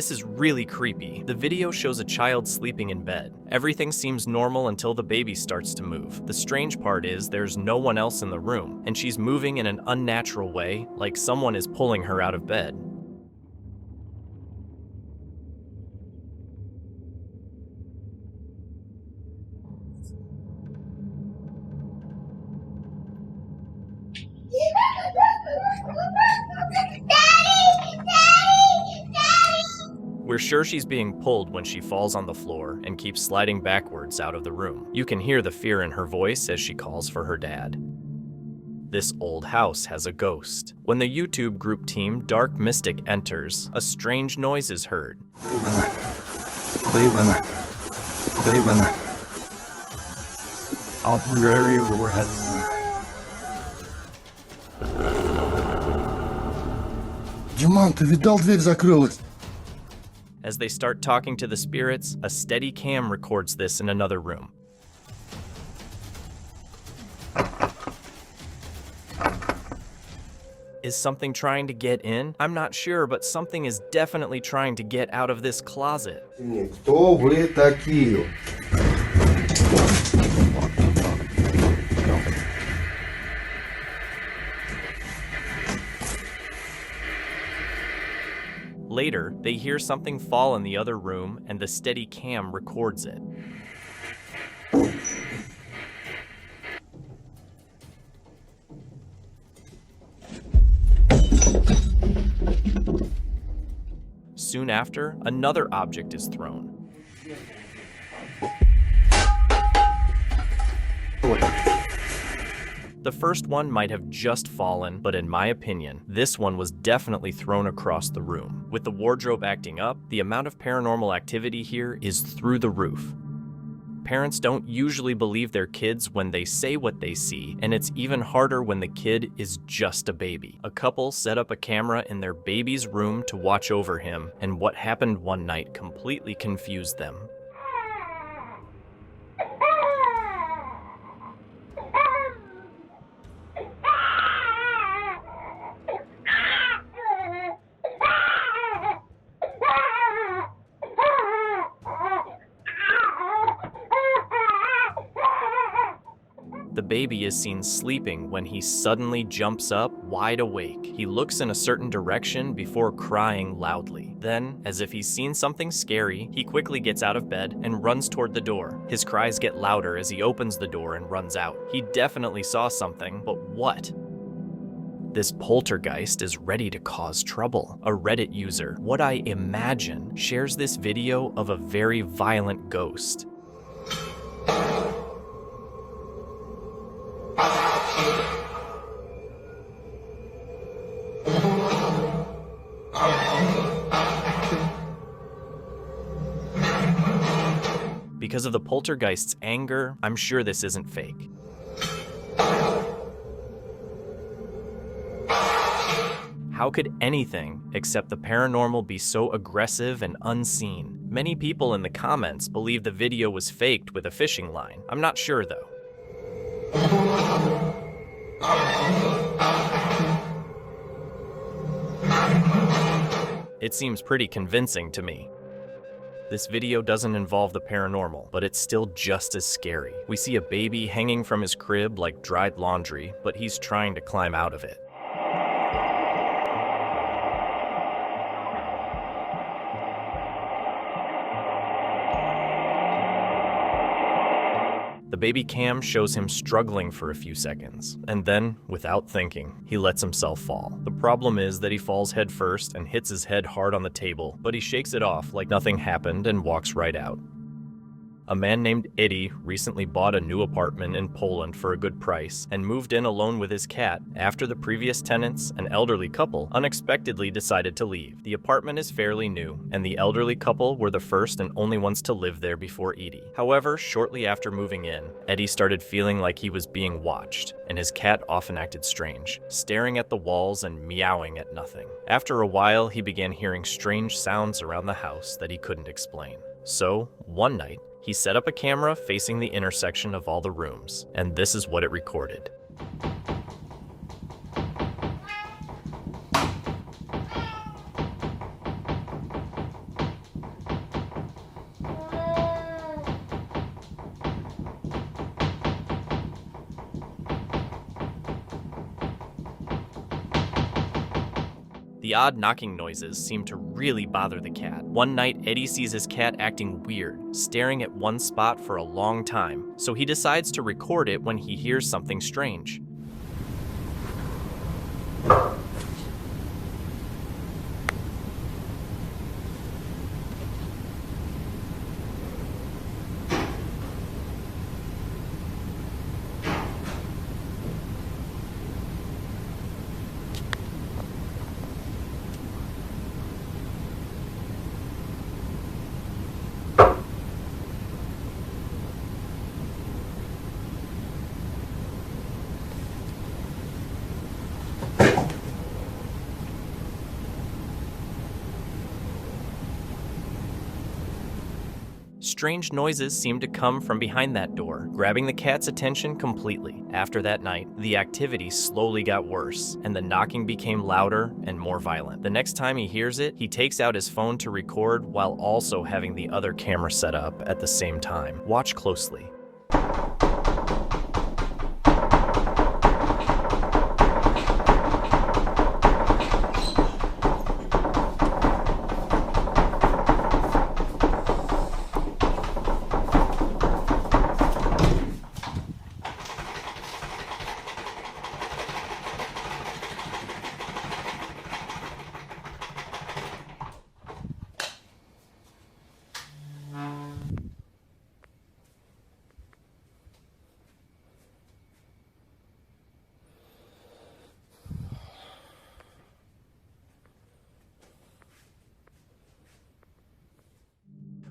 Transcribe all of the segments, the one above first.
This is really creepy. The video shows a child sleeping in bed. Everything seems normal until the baby starts to move. The strange part is there's no one else in the room, and she's moving in an unnatural way, like someone is pulling her out of bed. We're sure she's being pulled when she falls on the floor and keeps sliding backwards out of the room. You can hear the fear in her voice as she calls for her dad. This old house has a ghost. When the YouTube group team Dark Mystic enters, a strange noise is heard. Диман, ты видал, дверь закрылась? As they start talking to the spirits, a steady cam records this in another room. Is something trying to get in? I'm not sure, but something is definitely trying to get out of this closet. Кто вы такие? Later, they hear something fall in the other room, and the steady cam records it. Soon after, another object is thrown. The first one might have just fallen, but in my opinion, this one was definitely thrown across the room. With the wardrobe acting up, the amount of paranormal activity here is through the roof. Parents don't usually believe their kids when they say what they see, and it's even harder when the kid is just a baby. A couple set up a camera in their baby's room to watch over him, and what happened one night completely confused them. The baby is seen sleeping when he suddenly jumps up, wide awake. He looks in a certain direction before crying loudly. Then, as if he's seen something scary, he quickly gets out of bed and runs toward the door. His cries get louder as he opens the door and runs out. He definitely saw something, but what? This poltergeist is ready to cause trouble. A Reddit user, What I Imagine, shares this video of a very violent ghost. Because of the poltergeist's anger, I'm sure this isn't fake. How could anything except the paranormal be so aggressive and unseen? Many people in the comments believe the video was faked with a fishing line. I'm not sure though. It seems pretty convincing to me. This video doesn't involve the paranormal, but it's still just as scary. We see a baby hanging from his crib like dried laundry, but he's trying to climb out of it. The baby cam shows him struggling for a few seconds, and then, without thinking, he lets himself fall. The problem is that he falls head first and hits his head hard on the table, but he shakes it off like nothing happened and walks right out. A man named Eddie recently bought a new apartment in Poland for a good price and moved in alone with his cat after the previous tenants, an elderly couple, unexpectedly decided to leave. The apartment is fairly new, and the elderly couple were the first and only ones to live there before Edie. However, shortly after moving in, Eddie started feeling like he was being watched, and his cat often acted strange, staring at the walls and meowing at nothing. After a while, he began hearing strange sounds around the house that he couldn't explain. So, one night, he set up a camera facing the intersection of all the rooms, and this is what it recorded. The odd knocking noises seem to really bother the cat. One night, Eddie sees his cat acting weird, staring at one spot for a long time, so he decides to record it when he hears something strange. Strange noises seemed to come from behind that door, grabbing the cat's attention completely. After that night, the activity slowly got worse, and the knocking became louder and more violent. The next time he hears it, he takes out his phone to record while also having the other camera set up at the same time. Watch closely.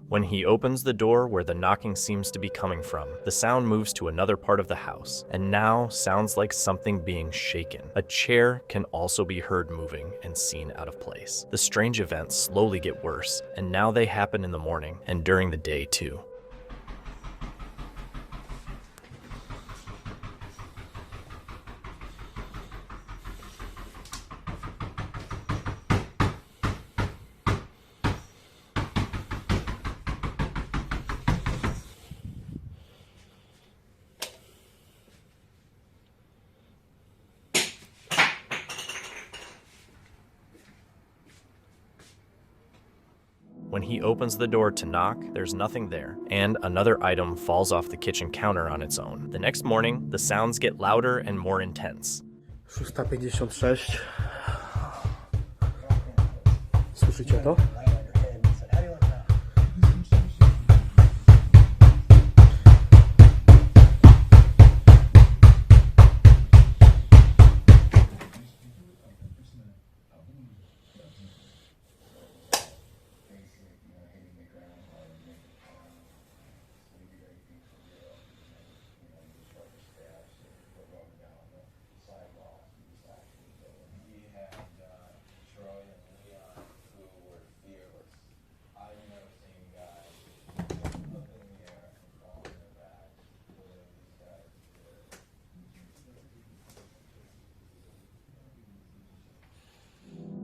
When he opens the door where the knocking seems to be coming from, the sound moves to another part of the house, and now sounds like something being shaken. A chair can also be heard moving and seen out of place. The strange events slowly get worse, and now they happen in the morning and during the day too. When he opens the door to knock, there's nothing there, and another item falls off the kitchen counter on its own. The next morning, the sounds get louder and more intense. 6:56. Słyszycie to?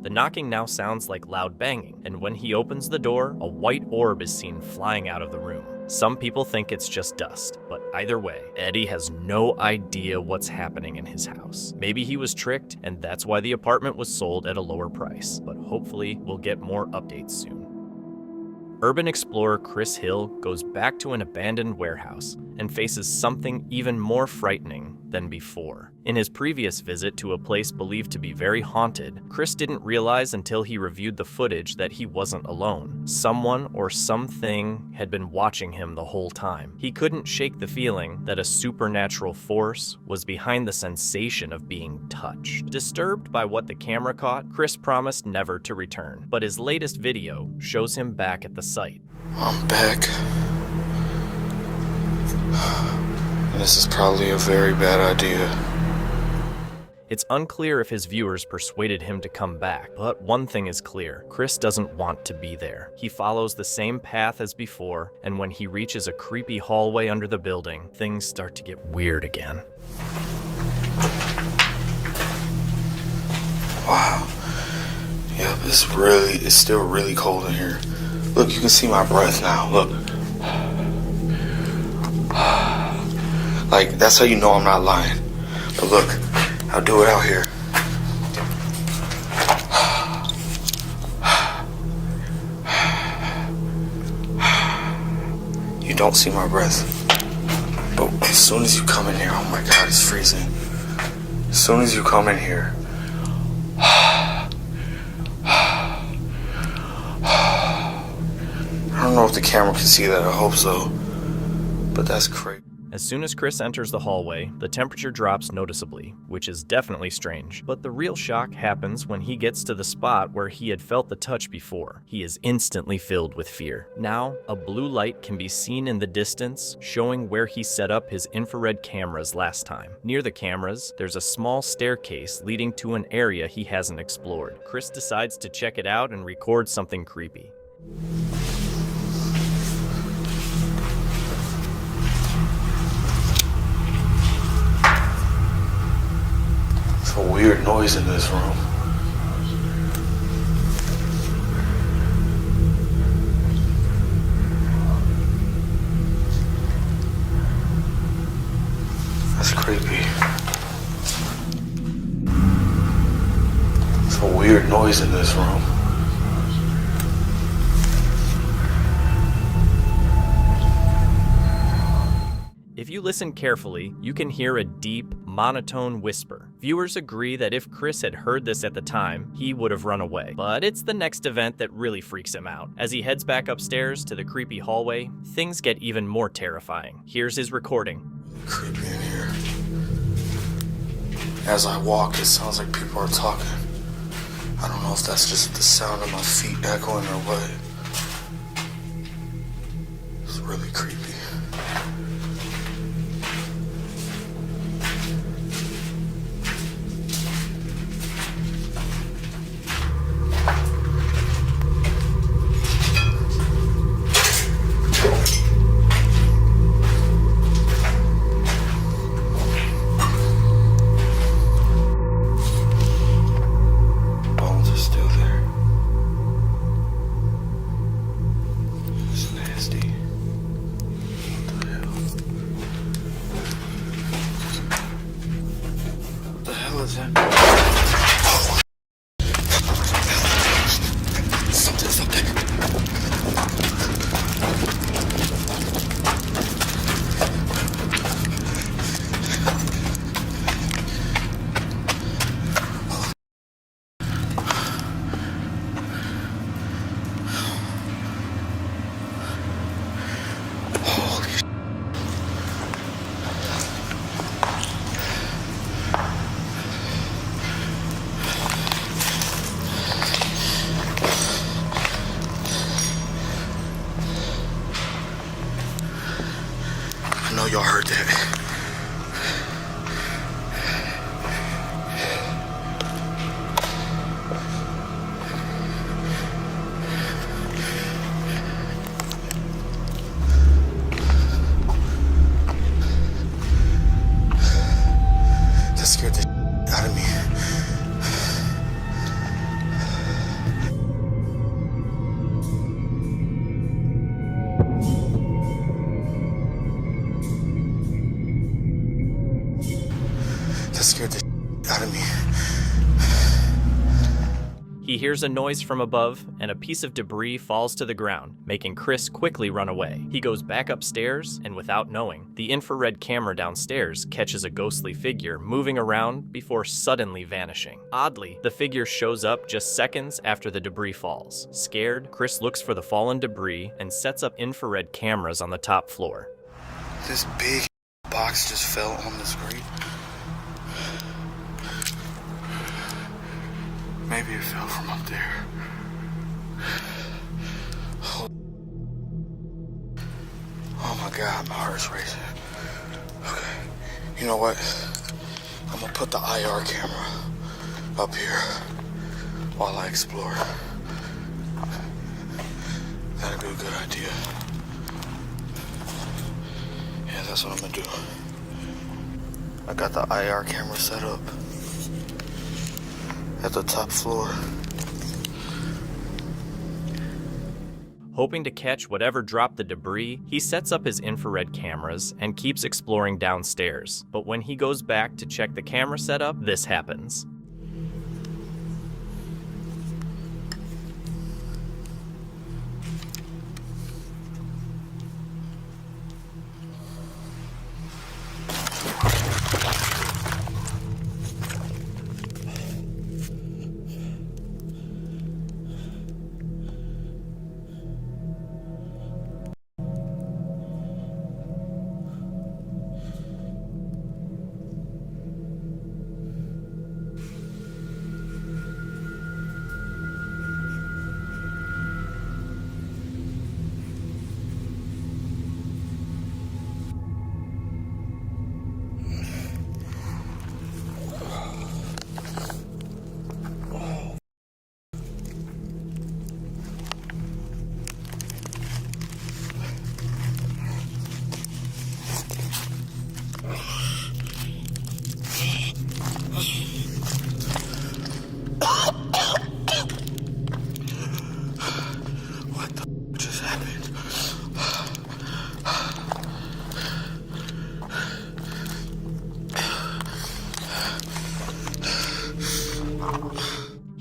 The knocking now sounds like loud banging, and when he opens the door, a white orb is seen flying out of the room. Some people think it's just dust, but either way, Eddie has no idea what's happening in his house. Maybe he was tricked, and that's why the apartment was sold at a lower price, but hopefully we'll get more updates soon. Urban explorer Chris Hill goes back to an abandoned warehouse and faces something even more frightening than before. In his previous visit to a place believed to be very haunted, Chris didn't realize until he reviewed the footage that he wasn't alone. Someone or something had been watching him the whole time. He couldn't shake the feeling that a supernatural force was behind the sensation of being touched. Disturbed by what the camera caught, Chris promised never to return, but his latest video shows him back at the site. I'm back. This is probably a very bad idea. It's unclear if his viewers persuaded him to come back, but one thing is clear: Chris doesn't want to be there. He follows the same path as before, and when he reaches a creepy hallway under the building, things start to get weird again. Wow. Yep, it's still really cold in here. Look, you can see my breath now, look. Like, that's how you know I'm not lying. But look, I'll do it out here. You don't see my breath. But as soon as you come in here, oh my God, it's freezing. As soon as you come in here, I don't know if the camera can see that, I hope so. But that's crazy. As soon as Chris enters the hallway, the temperature drops noticeably, which is definitely strange. But the real shock happens when he gets to the spot where he had felt the touch before. He is instantly filled with fear. Now, a blue light can be seen in the distance, showing where he set up his infrared cameras last time. Near the cameras, there's a small staircase leading to an area he hasn't explored. Chris decides to check it out and record something creepy. A weird noise in this room. That's creepy. It's a weird noise in this room. If you listen carefully, you can hear a deep, monotone whisper. Viewers agree that if Chris had heard this at the time, he would have run away. But it's the next event that really freaks him out. As he heads back upstairs to the creepy hallway, things get even more terrifying. Here's his recording. Creepy in here. As I walk, it sounds like people are talking. I don't know if that's just the sound of my feet echoing or what. It's really creepy. I know y'all heard that. That scared the out of me. That scared the out of me. He hears a noise from above, and a piece of debris falls to the ground, making Chris quickly run away. He goes back upstairs, and without knowing, the infrared camera downstairs catches a ghostly figure moving around before suddenly vanishing. Oddly, the figure shows up just seconds after the debris falls. Scared, Chris looks for the fallen debris and sets up infrared cameras on the top floor. This big box just fell on the screen. Maybe it fell from up there. Oh my God, my heart's racing. Okay, you know what? I'm gonna put the IR camera up here while I explore. That'd be a good idea. Yeah, that's what I'm gonna do. I got the IR camera set up at the top floor. Hoping to catch whatever dropped the debris, he sets up his infrared cameras and keeps exploring downstairs. But when he goes back to check the camera setup, this happens.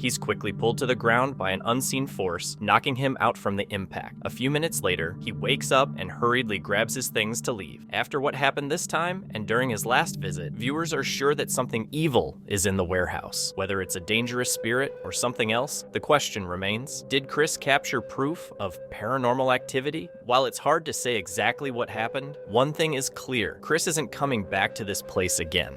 He's quickly pulled to the ground by an unseen force, knocking him out from the impact. A few minutes later, he wakes up and hurriedly grabs his things to leave. After what happened this time, and during his last visit, viewers are sure that something evil is in the warehouse. Whether it's a dangerous spirit or something else, the question remains, did Chris capture proof of paranormal activity? While it's hard to say exactly what happened, one thing is clear: Chris isn't coming back to this place again.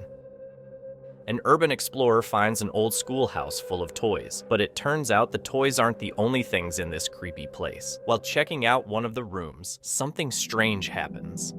An urban explorer finds an old schoolhouse full of toys, but it turns out the toys aren't the only things in this creepy place. While checking out one of the rooms, something strange happens.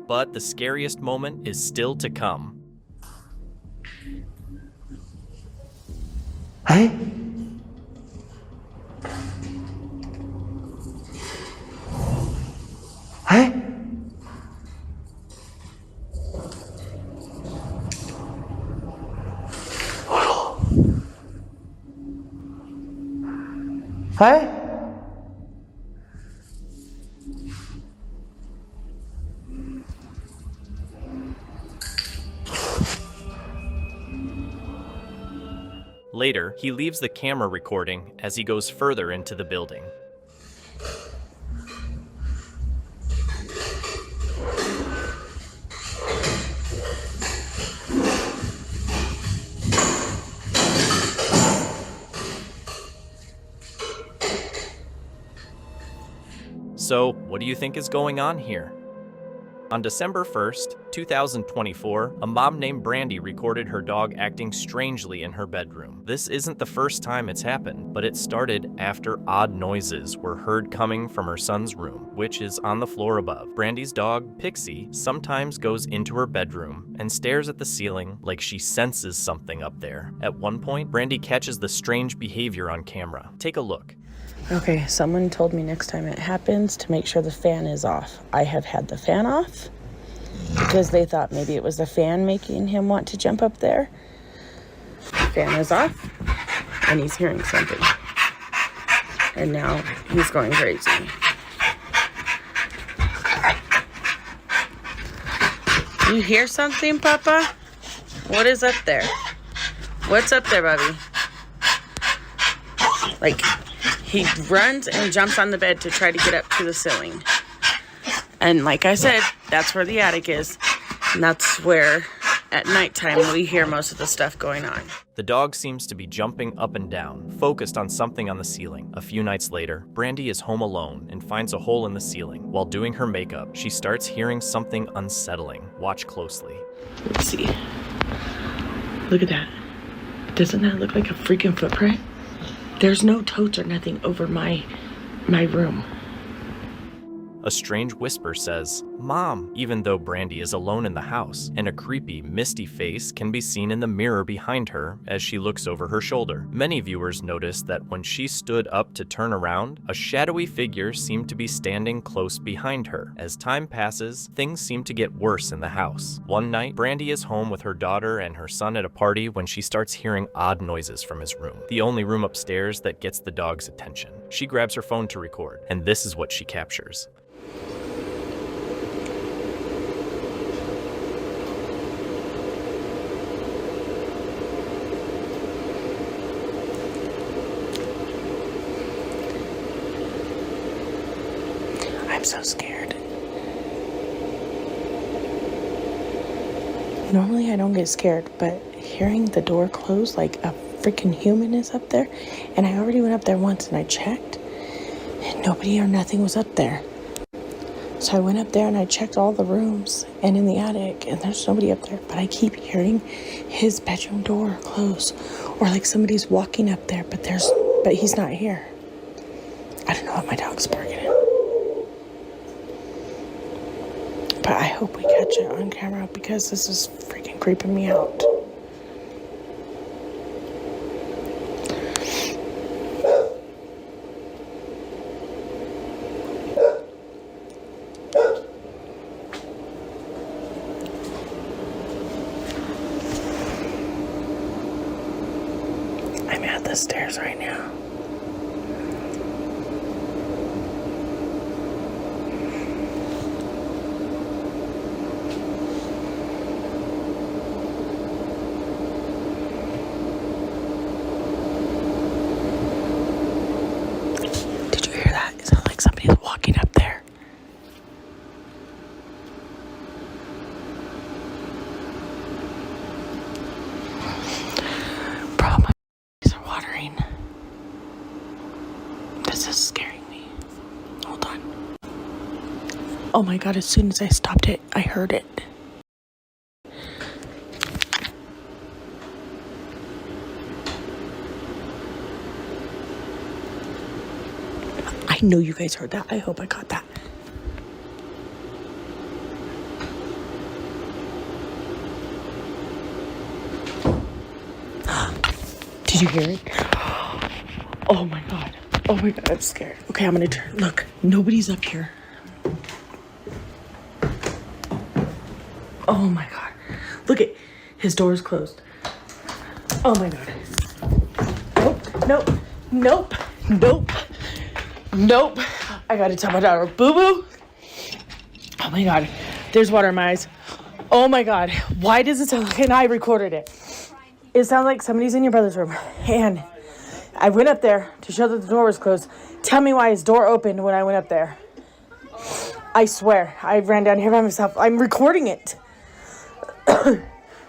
But the scariest moment is still to come. Hey? Hey? Hey? Later, he leaves the camera recording as he goes further into the building. So, what do you think is going on here? On December 1st, 2024, a mom named Brandy recorded her dog acting strangely in her bedroom. This isn't the first time it's happened, but it started after odd noises were heard coming from her son's room, which is on the floor above. Brandy's dog, Pixie, sometimes goes into her bedroom and stares at the ceiling like she senses something up there. At one point, Brandy catches the strange behavior on camera. Take a look. Okay, someone told me next time it happens to make sure the fan is off. I have had the fan off because they thought maybe it was the fan making him want to jump up there. Fan is off and he's hearing something. And now he's going crazy. You hear something, Papa? What is up there? What's up there, Bubby? Like, he runs and jumps on the bed to try to get up to the ceiling. And like I said, that's where the attic is. And that's where, at nighttime, we hear most of the stuff going on. The dog seems to be jumping up and down, focused on something on the ceiling. A few nights later, Brandy is home alone and finds a hole in the ceiling. While doing her makeup, she starts hearing something unsettling. Watch closely. Let's see. Look at that. Doesn't that look like a freaking footprint? There's no totes or nothing over my room. A strange whisper says, "Mom," even though Brandy is alone in the house, and a creepy, misty face can be seen in the mirror behind her as she looks over her shoulder. Many viewers noticed that when she stood up to turn around, a shadowy figure seemed to be standing close behind her. As time passes, things seem to get worse in the house. One night, Brandy is home with her daughter and her son at a party when she starts hearing odd noises from his room, the only room upstairs that gets the dog's attention. She grabs her phone to record, and this is what she captures. I'm so scared. Normally I don't get scared, but hearing the door close like a freaking human is up there, and I already went up there once and I checked, and nobody or nothing was up there. So I went up there and I checked all the rooms and in the attic, and there's nobody up there, but I keep hearing his bedroom door close, or like somebody's walking up there, but he's not here. I don't know what my dog's barking at. But I hope we catch it on camera because this is freaking creeping me out. the stairs right now. Did you hear that? It sounded like somebody was walking up there. Bro, my eyes are watering. This is scaring me. Hold on. Oh my god, as soon as I stopped it, I heard it. I know you guys heard that. I hope I caught that. Did you hear it? Oh my god. Oh my god, I'm scared. Okay, I'm gonna turn. Look, nobody's up here. Oh my god. Look at his door is closed. Oh my god. Nope, nope, nope, nope, nope. I gotta tell my daughter, boo boo. Oh my god. There's water in my eyes. Oh my god. Why does it sound like, and I recorded it. It sounds like somebody's in your brother's room. And I went up there to show that the door was closed. Tell me why his door opened when I went up there. I swear. I ran down here by myself. I'm recording it.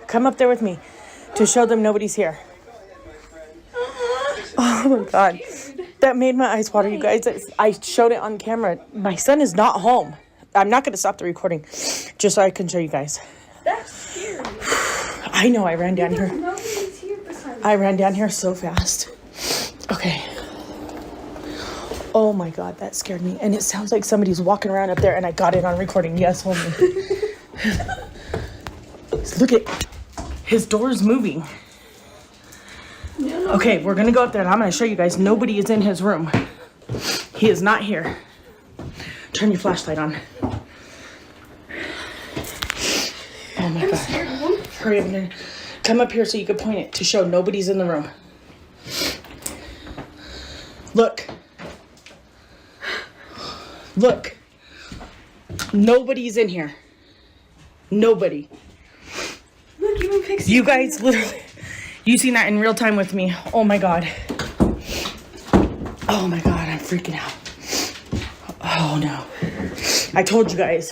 Come up there with me to show them nobody's here. Oh my god. That made my eyes water, you guys. I showed it on camera. My son is not home. I'm not going to stop the recording just so I can show you guys. That's scary. I know, I ran down here. Nobody's here besides. I ran down here so fast. Okay. Oh my god, that scared me. And it sounds like somebody's walking around up there, and I got it on recording. Yes, hold me. Look at his door's moving. No. Okay, we're gonna go up there, and I'm gonna show you guys. Nobody is in his room. He is not here. Turn your flashlight on. Oh my god. Hurry up and come up here so you can point it to show nobody's in the room. Look. Look. Nobody's in here. Nobody. Look, even Pixie. You guys literally, you seen that in real time with me. Oh my god. Oh my god, I'm freaking out. Oh no. I told you guys.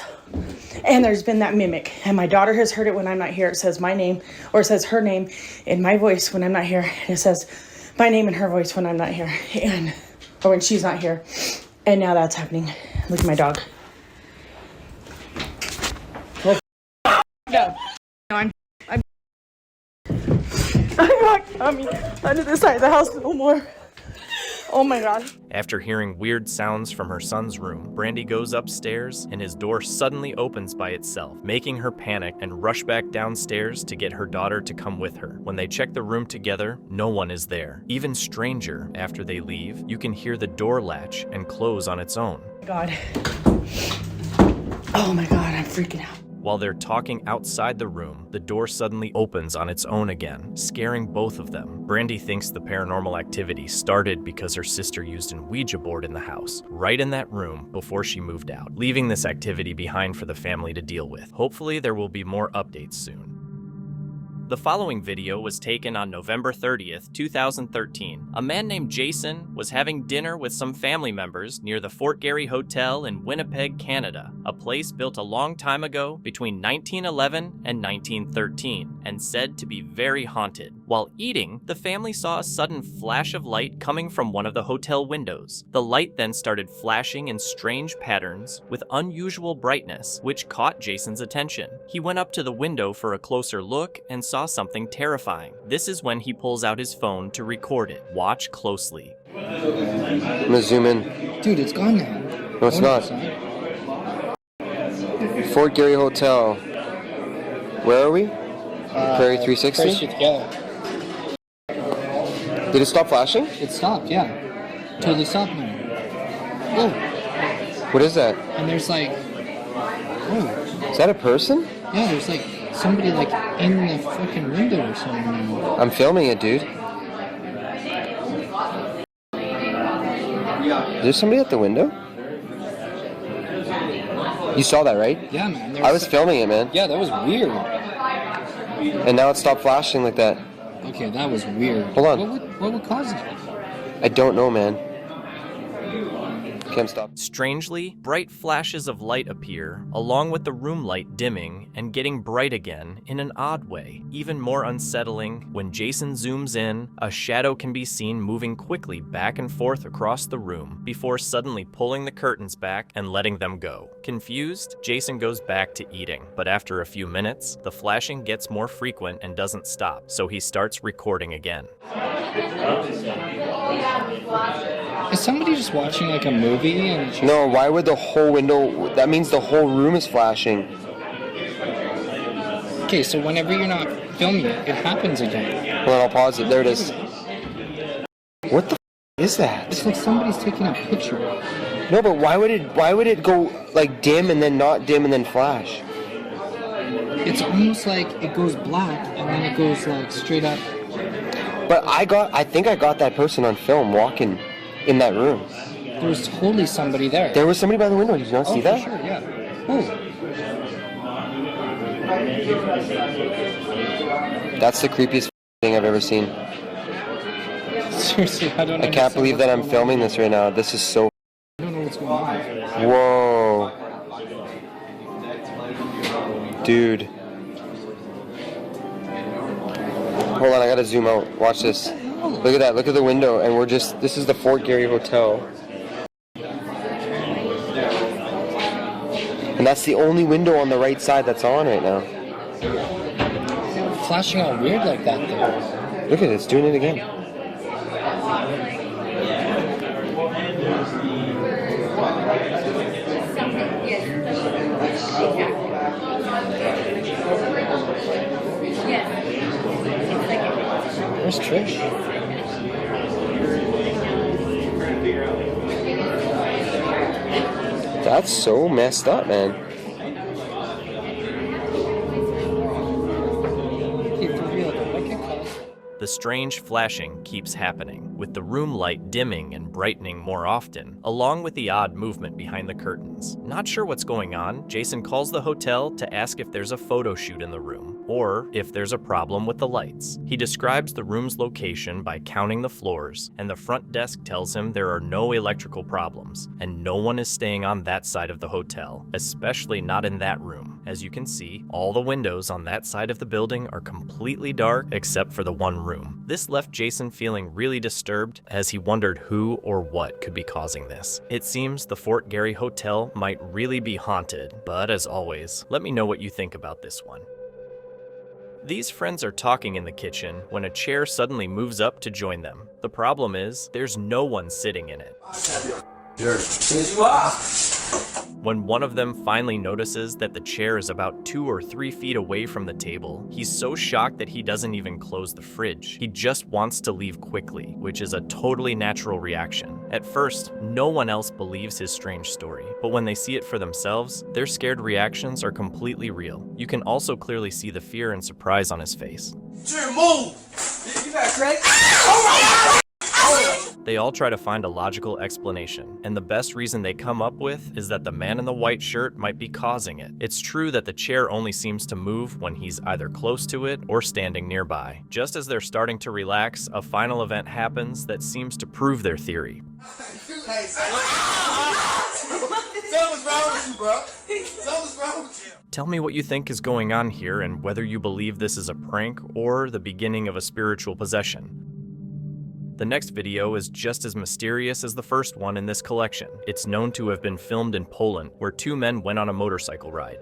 And there's been that mimic. And my daughter has heard it when I'm not here. It says my name, or it says her name in my voice when I'm not here. And it says my name in her voice when I'm not here. And, or when she's not here. And now that's happening. Look at my dog. Oh, no. No, I'm not coming under this side of the house no more. Oh my god. After hearing weird sounds from her son's room, Brandy goes upstairs and his door suddenly opens by itself, making her panic and rush back downstairs to get her daughter to come with her. When they check the room together, no one is there. Even stranger, after they leave, you can hear the door latch and close on its own. God. Oh my god, I'm freaking out. While they're talking outside the room, the door suddenly opens on its own again, scaring both of them. Brandy thinks the paranormal activity started because her sister used an Ouija board in the house, right in that room before she moved out, leaving this activity behind for the family to deal with. Hopefully there will be more updates soon. The following video was taken on November 30th, 2013. A man named Jason was having dinner with some family members near the Fort Garry Hotel in Winnipeg, Canada, a place built a long time ago between 1911 and 1913, and said to be very haunted. While eating, the family saw a sudden flash of light coming from one of the hotel windows. The light then started flashing in strange patterns with unusual brightness, which caught Jason's attention. He went up to the window for a closer look and saw something terrifying. This is when he pulls out his phone to record it. Watch closely. I'm gonna zoom in. Dude, it's gone now. No, it's not. Fort Garry Hotel. Where are we? Prairie 360? Yeah, Did it stop flashing? it stopped, yeah. Totally stopped now. Oh, What is that? and there's like, oh, Is that a person? yeah, there's like somebody like in the fucking window or something now. I'm filming it, dude. There's somebody at the window? You saw that, right? Yeah, man. I was filming it, man. Yeah, that was weird. And now it stopped flashing like that. Okay, that was weird. Hold on. What would cause it? I don't know, man. Can't stop. Strangely, bright flashes of light appear, along with the room light dimming and getting bright again in an odd way. Even more unsettling, when Jason zooms in, a shadow can be seen moving quickly back and forth across the room before suddenly pulling the curtains back and letting them go. Confused, Jason goes back to eating, but after a few minutes, the flashing gets more frequent and doesn't stop, so he starts recording again. Is somebody just watching like a movie and just... No, why would the whole window... That means the whole room is flashing. Okay, so whenever you're not filming it, it happens again. Hold on, I'll pause it. There it is. What the is that? It's like somebody's taking a picture. No, but why would it go like dim and then not dim and then flash? It's almost like it goes black and then it goes like straight up. But I think I got that person on film walking in that room. There was totally somebody there. There was somebody by the window. Did you not see that? For sure, yeah. Oh. That's the creepiest thing I've ever seen. Seriously, I can't believe that I'm filming this right now. This is so... I don't know what's going on. Whoa. Dude. Hold on, I gotta zoom out. Watch this. Look at that. Look at the window. And this is the Fort Garry Hotel. And that's the only window on the right side that's on right now. Flashing all weird like that though. Look at it. It's doing it again. Where's Trish? That's so messed up, man. Hey, for real though, what can cause... The strange flashing keeps happening, with the room light dimming and brightening more often, along with the odd movement behind the curtains. Not sure what's going on, Jason calls the hotel to ask if there's a photo shoot in the room, or if there's a problem with the lights. He describes the room's location by counting the floors, and the front desk tells him there are no electrical problems, and no one is staying on that side of the hotel, especially not in that room. As you can see, all the windows on that side of the building are completely dark except for the one room. This left Jason feeling really disturbed as he wondered who or what could be causing this. It seems the Fort Garry Hotel might really be haunted, but as always, let me know what you think about this one. These friends are talking in the kitchen when a chair suddenly moves up to join them. The problem is, there's no one sitting in it. When one of them finally notices that the chair is about 2 or 3 feet away from the table, he's so shocked that he doesn't even close the fridge. He just wants to leave quickly, which is a totally natural reaction. At first, no one else believes his strange story, but when they see it for themselves, their scared reactions are completely real. You can also clearly see the fear and surprise on his face. Move! You got crazy? They all try to find a logical explanation, and the best reason they come up with is that the man in the white shirt might be causing it. It's true that the chair only seems to move when he's either close to it or standing nearby. Just as they're starting to relax, a final event happens that seems to prove their theory. Something's wrong with you, bro. Something's wrong with you. Tell me what you think is going on here and whether you believe this is a prank or the beginning of a spiritual possession. The next video is just as mysterious as the first one in this collection. It's known to have been filmed in Poland, where 2 men went on a motorcycle ride.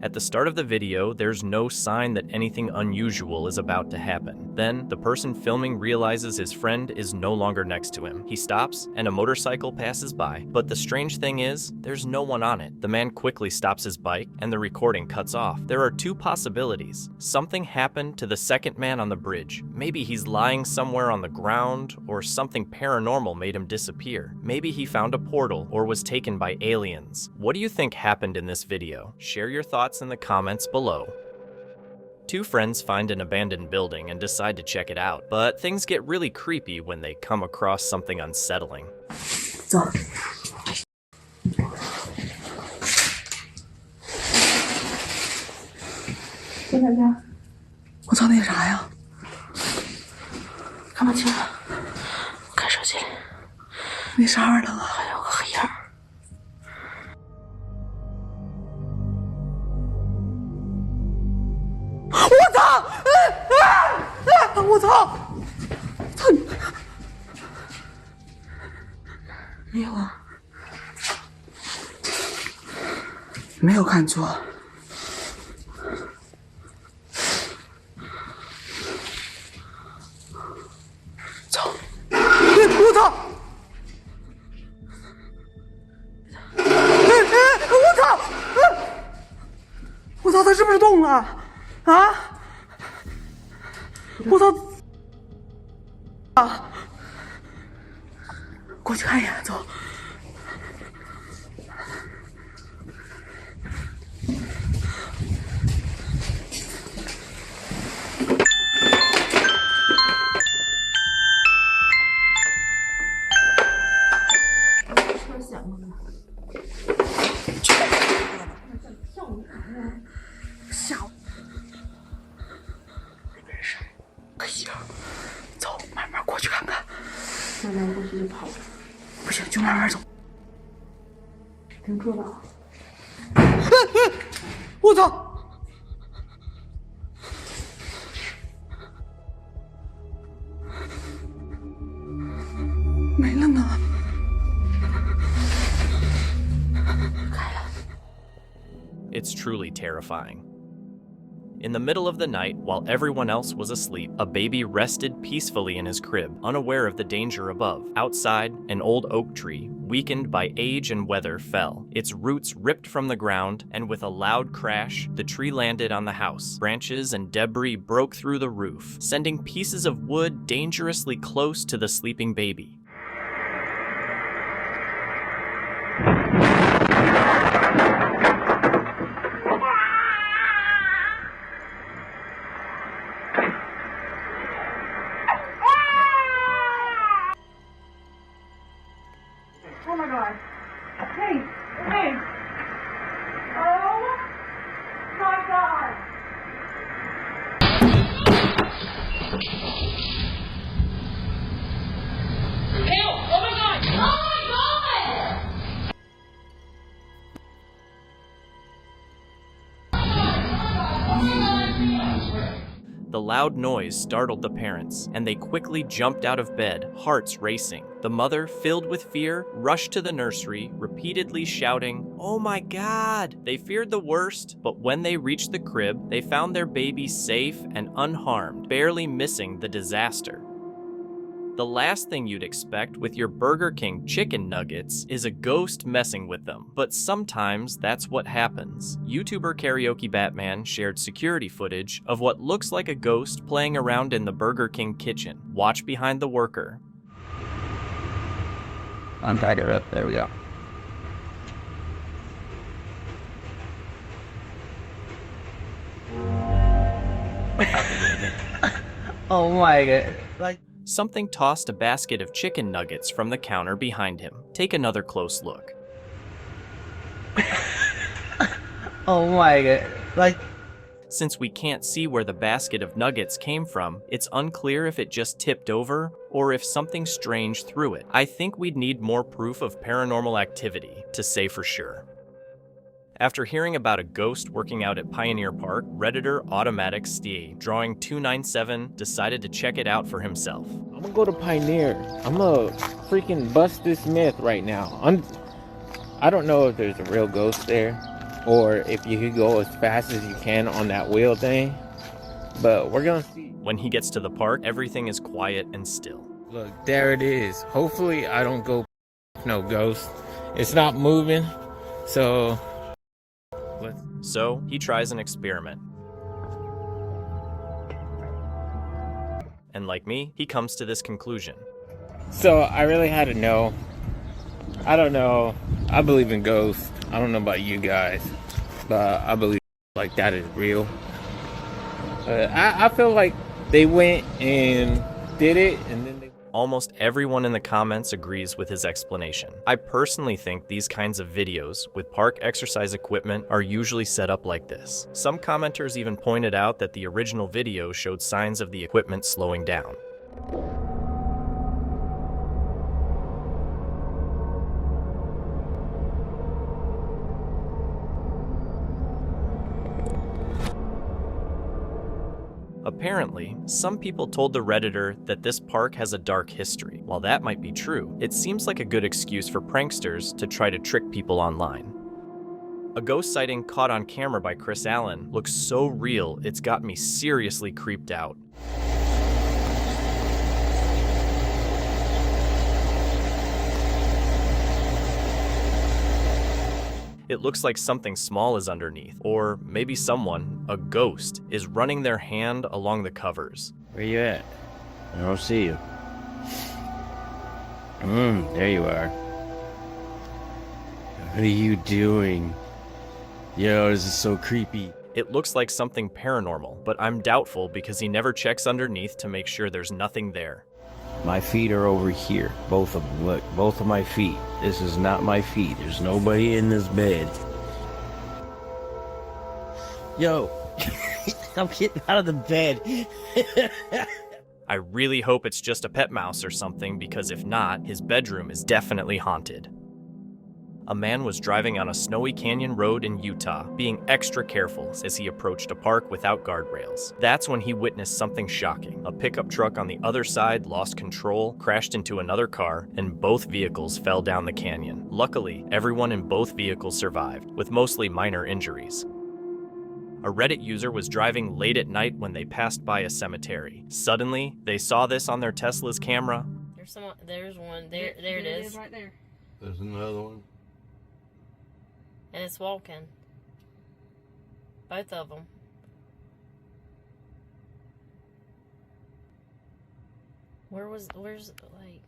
At the start of the video, there's no sign that anything unusual is about to happen. Then, the person filming realizes his friend is no longer next to him. He stops, and a motorcycle passes by. But the strange thing is, there's no one on it. The man quickly stops his bike, and the recording cuts off. There are two possibilities. Something happened to the second man on the bridge. Maybe he's lying somewhere on the ground, or something paranormal made him disappear. Maybe he found a portal, or was taken by aliens. What do you think happened in this video? Share your thoughts in the comments below. Two friends find an abandoned building and decide to check it out, but things get really creepy when they come across something unsettling. 走。在哪边？我操，那啥呀？看不清了，看手机里。那啥玩意儿啊？还有个黑影。我操！我操！操你！没有啊，没有看错。操！我操！我操！我操！他是不是动了？啊！我操！啊！过去看一眼，走。吓我！那边是黑影，走，慢慢过去看看。慢慢过去就跑了。不行，就慢慢走。停住了。我操！没了呢。开了。It's truly terrifying. In the middle of the night, while everyone else was asleep, a baby rested peacefully in his crib, unaware of the danger above. Outside, an old oak tree, weakened by age and weather, fell. Its roots ripped from the ground, and with a loud crash, the tree landed on the house. Branches and debris broke through the roof, sending pieces of wood dangerously close to the sleeping baby. Oh my god. Hey, hey. Oh my god. Help! Oh my god! Oh my god! The loud noise startled the parents, and they quickly jumped out of bed, hearts racing. The mother, filled with fear, rushed to the nursery, repeatedly shouting, "Oh my God!" They feared the worst, but when they reached the crib, they found their baby safe and unharmed, barely missing the disaster. The last thing you'd expect with your Burger King chicken nuggets is a ghost messing with them, but sometimes that's what happens. YouTuber Karaoke Batman shared security footage of what looks like a ghost playing around in the Burger King kitchen. Watch behind the worker. Untied her up. There we go. Oh my god. Like. Something tossed a basket of chicken nuggets from the counter behind him. Take another close look. Oh my god. Like. Since we can't see where the basket of nuggets came from, it's unclear if it just tipped over or if something strange threw it. I think we'd need more proof of paranormal activity to say for sure. After hearing about a ghost working out at Pioneer Park, Redditor Automatic Steve, drawing 297, decided to check it out for himself. I'm gonna go to Pioneer. I'm gonna freaking bust this myth right now. I don't know if there's a real ghost there, or if you could go as fast as you can on that wheel thing. But we're gonna see. When he gets to the park, everything is quiet and still. Look, there it is. Hopefully I don't go no ghost. It's not moving, so So he tries an experiment. And like me, he comes to this conclusion. So I really had to know. I don't know. I believe in ghosts. I don't know about you guys, but I believe like that is real. I feel like they went and did it, and then they... Almost everyone in the comments agrees with his explanation. I personally think these kinds of videos with park exercise equipment are usually set up like this. Some commenters even pointed out that the original video showed signs of the equipment slowing down. Apparently, some people told the Redditor that this park has a dark history. While that might be true, it seems like a good excuse for pranksters to try to trick people online. A ghost sighting caught on camera by Chris Allen looks so real, it's got me seriously creeped out. It looks like something small is underneath, or maybe someone, a ghost, is running their hand along the covers. Where you at? I don't see you. There you are. What are you doing? Yo, this is so creepy. It looks like something paranormal, but I'm doubtful because he never checks underneath to make sure there's nothing there. My feet are over here. Both of them. Look, both of my feet. This is not my feet. There's nobody in this bed. Yo, I'm getting out of the bed. I really hope it's just a pet mouse or something, because if not, his bedroom is definitely haunted. A man was driving on a snowy canyon road in Utah, being extra careful as he approached a park without guardrails. That's when he witnessed something shocking. A pickup truck on the other side lost control, crashed into another car, and both vehicles fell down the canyon. Luckily, everyone in both vehicles survived, with mostly minor injuries. A Reddit user was driving late at night when they passed by a cemetery. Suddenly, they saw this on their Tesla's camera. There's one. There it is. Right there. There's another one. And it's walking. Both of them. Where's, like...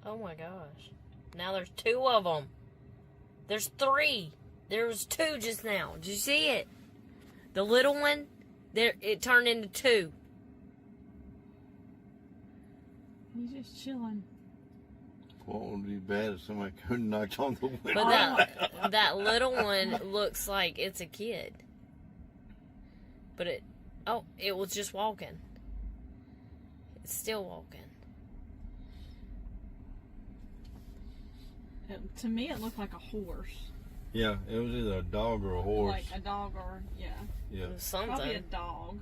Oh my gosh. Now there's two of them. There's three. There was two just now. Did you see it? The little one, it turned into two. He's just chilling. What would be bad if somebody could knock on the window? But that little one looks like it's a kid. But it was just walking. It's still walking. To me, it looked like a horse. Yeah, it was either a dog or a horse. Like a dog or, Yeah. Something. Probably a dog.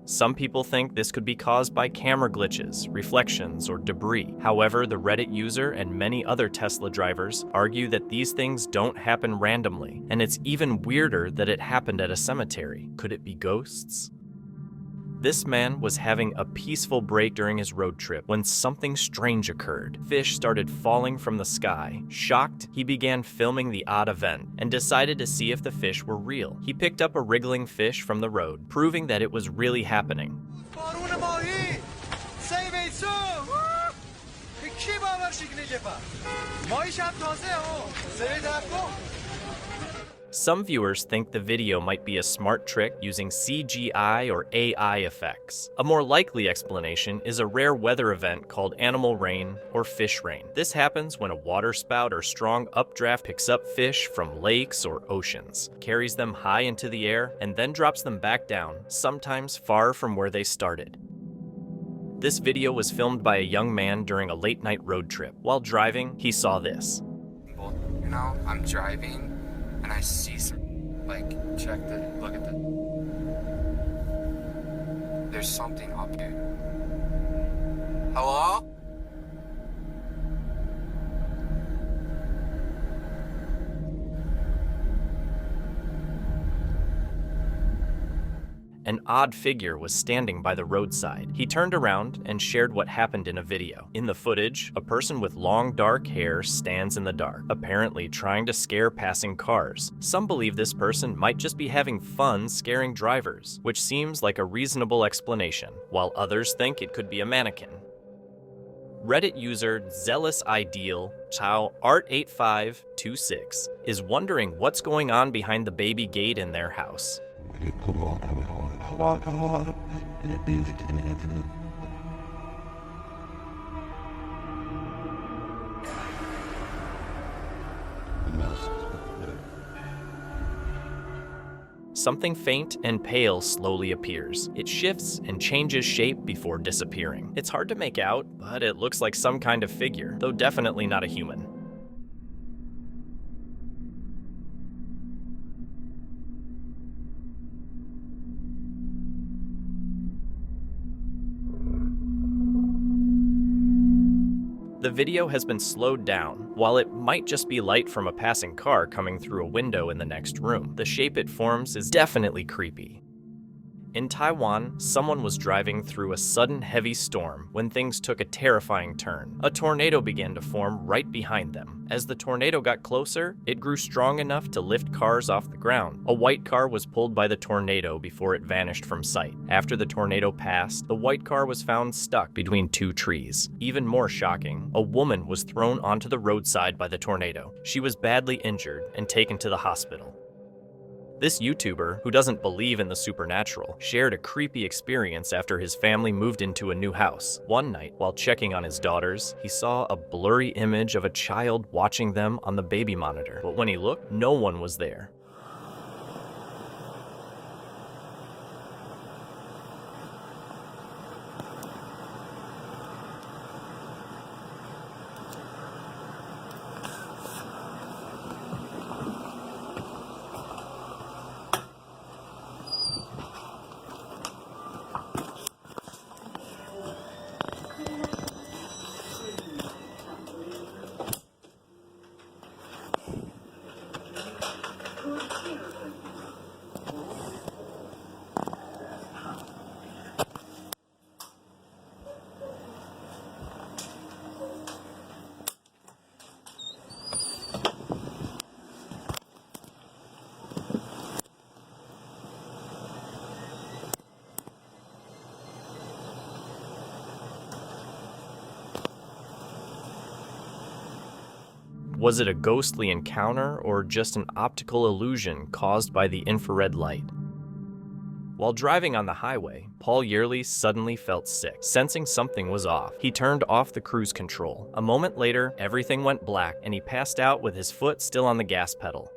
Some people think this could be caused by camera glitches, reflections, or debris. However, the Reddit user and many other Tesla drivers argue that these things don't happen randomly, and it's even weirder that it happened at a cemetery. Could it be ghosts? This man was having a peaceful break during his road trip when something strange occurred. Fish started falling from the sky. Shocked, he began filming the odd event and decided to see if the fish were real. He picked up a wriggling fish from the road, proving that it was really happening. Some viewers think the video might be a smart trick using CGI or AI effects. A more likely explanation is a rare weather event called animal rain or fish rain. This happens when a waterspout or strong updraft picks up fish from lakes or oceans, carries them high into the air, and then drops them back down, sometimes far from where they started. This video was filmed by a young man during a late-night road trip. While driving, he saw this. You know, I'm driving and I see some, like, look at there's something up here. Hello? An odd figure was standing by the roadside. He turned around and shared what happened in a video. In the footage, a person with long dark hair stands in the dark, apparently trying to scare passing cars. Some believe this person might just be having fun scaring drivers, which seems like a reasonable explanation, while others think it could be a mannequin. Reddit user Zealous Ideal Chow Art8526 is wondering what's going on behind the baby gate in their house. Something faint and pale slowly appears. It shifts and changes shape before disappearing. It's hard to make out, but it looks like some kind of figure, though definitely not a human. The video has been slowed down. While it might just be light from a passing car coming through a window in the next room, the shape it forms is definitely creepy. In Taiwan, someone was driving through a sudden heavy storm when things took a terrifying turn. A tornado began to form right behind them. As the tornado got closer, it grew strong enough to lift cars off the ground. A white car was pulled by the tornado before it vanished from sight. After the tornado passed, the white car was found stuck between two trees. Even more shocking, a woman was thrown onto the roadside by the tornado. She was badly injured and taken to the hospital. This YouTuber, who doesn't believe in the supernatural, shared a creepy experience after his family moved into a new house. One night, while checking on his daughters, he saw a blurry image of a child watching them on the baby monitor. But when he looked, no one was there. Was it a ghostly encounter or just an optical illusion caused by the infrared light? While driving on the highway, Paul Yearly suddenly felt sick. Sensing something was off, he turned off the cruise control. A moment later, everything went black and he passed out with his foot still on the gas pedal.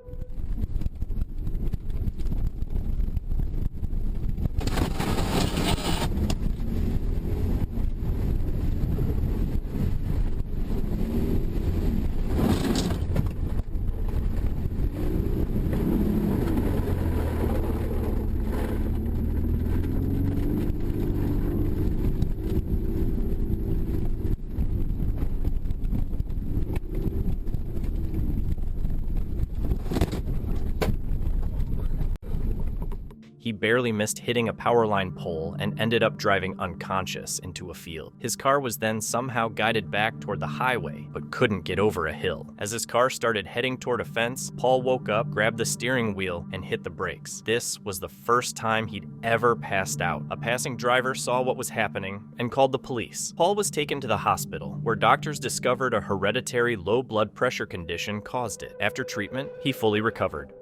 He barely missed hitting a power line pole and ended up driving unconscious into a field. His car was then somehow guided back toward the highway, but couldn't get over a hill. As his car started heading toward a fence, Paul woke up, grabbed the steering wheel, and hit the brakes. This was the first time he'd ever passed out. A passing driver saw what was happening and called the police. Paul was taken to the hospital, where doctors discovered a hereditary low blood pressure condition caused it. After treatment, he fully recovered.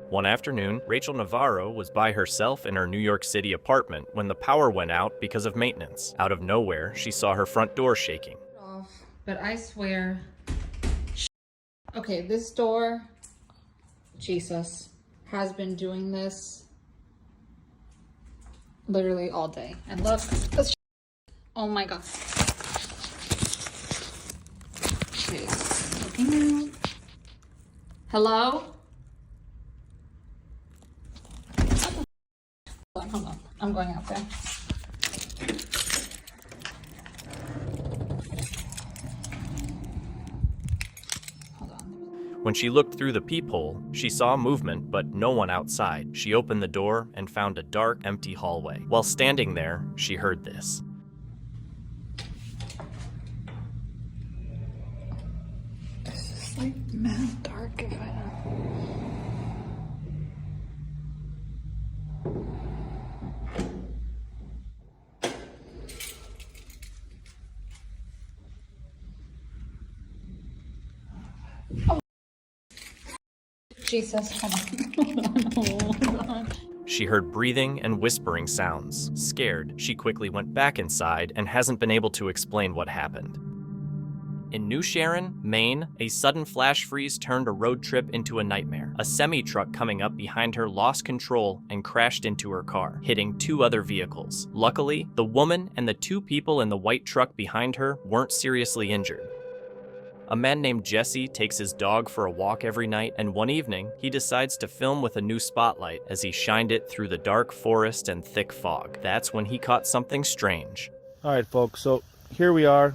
One afternoon, Rachel Navarro was by herself in her New York City apartment when the power went out because of maintenance. Out of nowhere, she saw her front door shaking. But I swear, okay, this door, Jesus, has been doing this literally all day. And look, this, oh my God. Okay, looking out. Hello? Hold on, I'm going out there. When she looked through the peephole, she saw movement but no one outside. She opened the door and found a dark, empty hallway. While standing there, she heard this. It's like mad dark if I don't. Jesus, hold on. She heard breathing and whispering sounds. Scared, she quickly went back inside and hasn't been able to explain what happened. In New Sharon, Maine, a sudden flash freeze turned a road trip into a nightmare. A semi-truck coming up behind her lost control and crashed into her car, hitting 2 other vehicles. Luckily, the woman and the 2 people in the white truck behind her weren't seriously injured. A man named Jesse takes his dog for a walk every night, and one evening, he decides to film with a new spotlight as he shined it through the dark forest and thick fog. That's when he caught something strange. All right, folks, so here we are,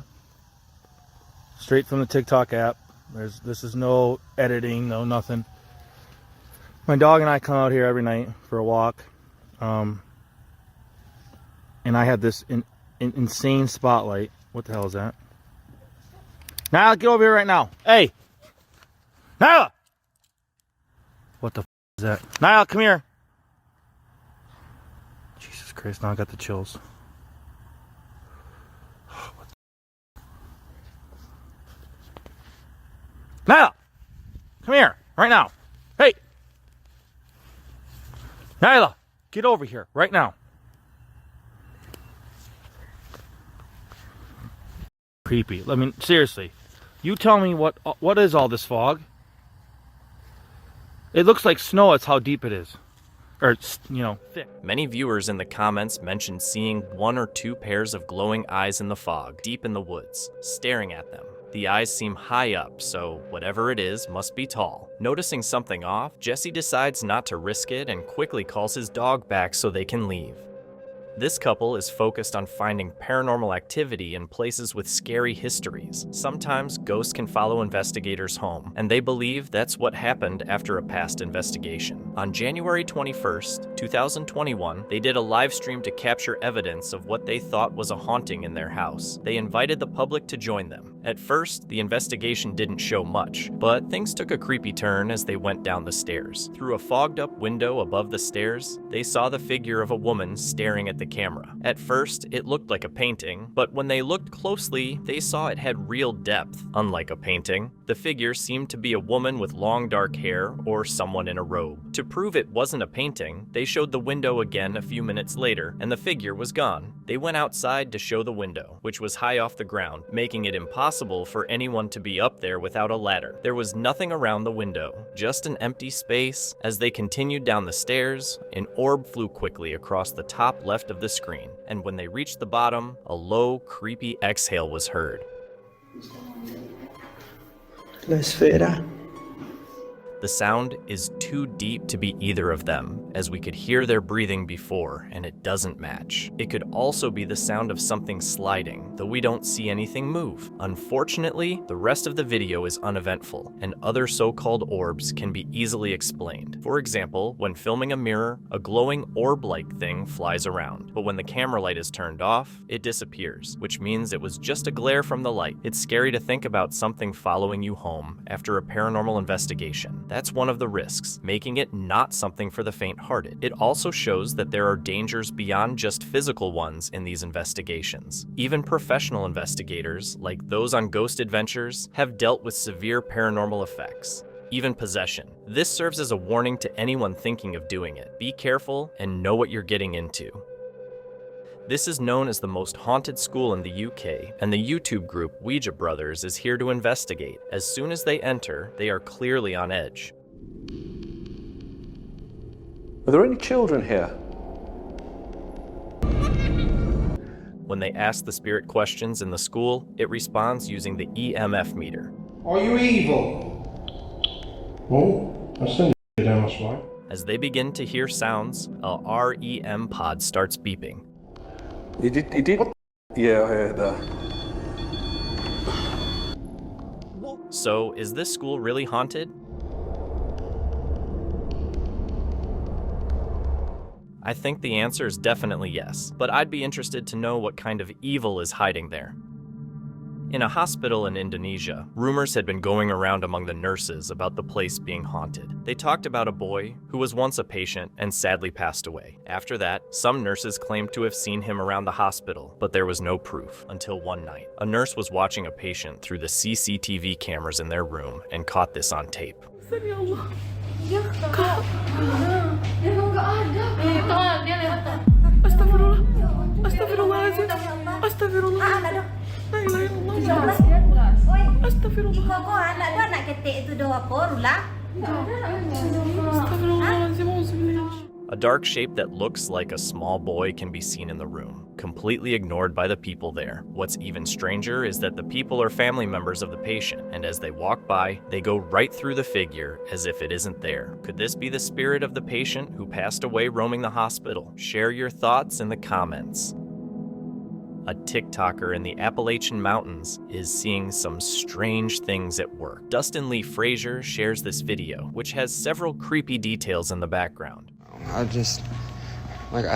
straight from the TikTok app. This is no editing, no nothing. My dog and I come out here every night for a walk, and I had this insane spotlight. What the hell is that? Nyla, get over here right now. Hey! Nyla! What the f is that? Nyla, come here. Jesus Christ, now I got the chills. Nyla! Come here, right now. Hey! Nyla, get over here, right now. Creepy. I mean, seriously. You tell me what is all this fog? It looks like snow, it's how deep it is. Or, you know, thick. Many viewers in the comments mentioned seeing 1 or 2 pairs of glowing eyes in the fog, deep in the woods, staring at them. The eyes seem high up, so whatever it is must be tall. Noticing something off, Jesse decides not to risk it and quickly calls his dog back so they can leave. This couple is focused on finding paranormal activity in places with scary histories. Sometimes ghosts can follow investigators home, and they believe that's what happened after a past investigation. On January 21st, 2021, they did a live stream to capture evidence of what they thought was a haunting in their house. They invited the public to join them. At first, the investigation didn't show much, but things took a creepy turn as they went down the stairs. Through a fogged-up window above the stairs, they saw the figure of a woman staring at the camera. At first, it looked like a painting, but when they looked closely, they saw it had real depth. Unlike a painting, the figure seemed to be a woman with long dark hair or someone in a robe. To prove it wasn't a painting, they showed the window again a few minutes later, and the figure was gone. They went outside to show the window, which was high off the ground, making it impossible for anyone to be up there without a ladder. There was nothing around the window, just an empty space. As they continued down the stairs, an orb flew quickly across the top left of the screen, and when they reached the bottom, a low, creepy exhale was heard. La esfera. The sound is too deep to be either of them, as we could hear their breathing before, and it doesn't match. It could also be the sound of something sliding, though we don't see anything move. Unfortunately, the rest of the video is uneventful, and other so-called orbs can be easily explained. For example, when filming a mirror, a glowing orb-like thing flies around, but when the camera light is turned off, it disappears, which means it was just a glare from the light. It's scary to think about something following you home after a paranormal investigation. That's one of the risks, making it not something for the faint-hearted. It also shows that there are dangers beyond just physical ones in these investigations. Even professional investigators, like those on Ghost Adventures, have dealt with severe paranormal effects. Even possession. This serves as a warning to anyone thinking of doing it. Be careful and know what you're getting into. This is known as the most haunted school in the UK, and the YouTube group Ouija Brothers is here to investigate. As soon as they enter, they are clearly on edge. Are there any children here? When they ask the spirit questions in the school, it responds using the EMF meter. Are you evil? Oh, I send it down this way. As they begin to hear sounds, a REM pod starts beeping. He did? Yeah, I heard that. So, is this school really haunted? I think the answer is definitely yes, but I'd be interested to know what kind of evil is hiding there. In a hospital in Indonesia, rumors had been going around among the nurses about the place being haunted. They talked about a boy who was once a patient and sadly passed away. After that, some nurses claimed to have seen him around the hospital, but there was no proof until one night. A nurse was watching a patient through the CCTV cameras in their room and caught this on tape. A dark shape that looks like a small boy can be seen in the room, completely ignored by the people there. What's even stranger is that the people are family members of the patient, and as they walk by, they go right through the figure as if it isn't there. Could this be the spirit of the patient who passed away roaming the hospital? Share your thoughts in the comments. A TikToker in the Appalachian Mountains is seeing some strange things at work. Dustin Lee Frazier shares this video, which has several creepy details in the background. I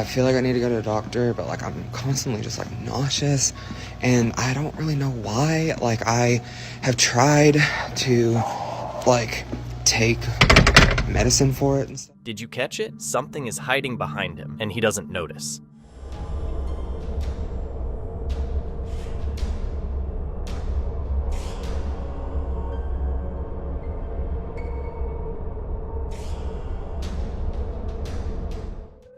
feel like I need to go to a doctor, but I'm constantly just nauseous, and I don't really know why. I have tried to take medicine for it and stuff. Did you catch it? Something is hiding behind him, and he doesn't notice.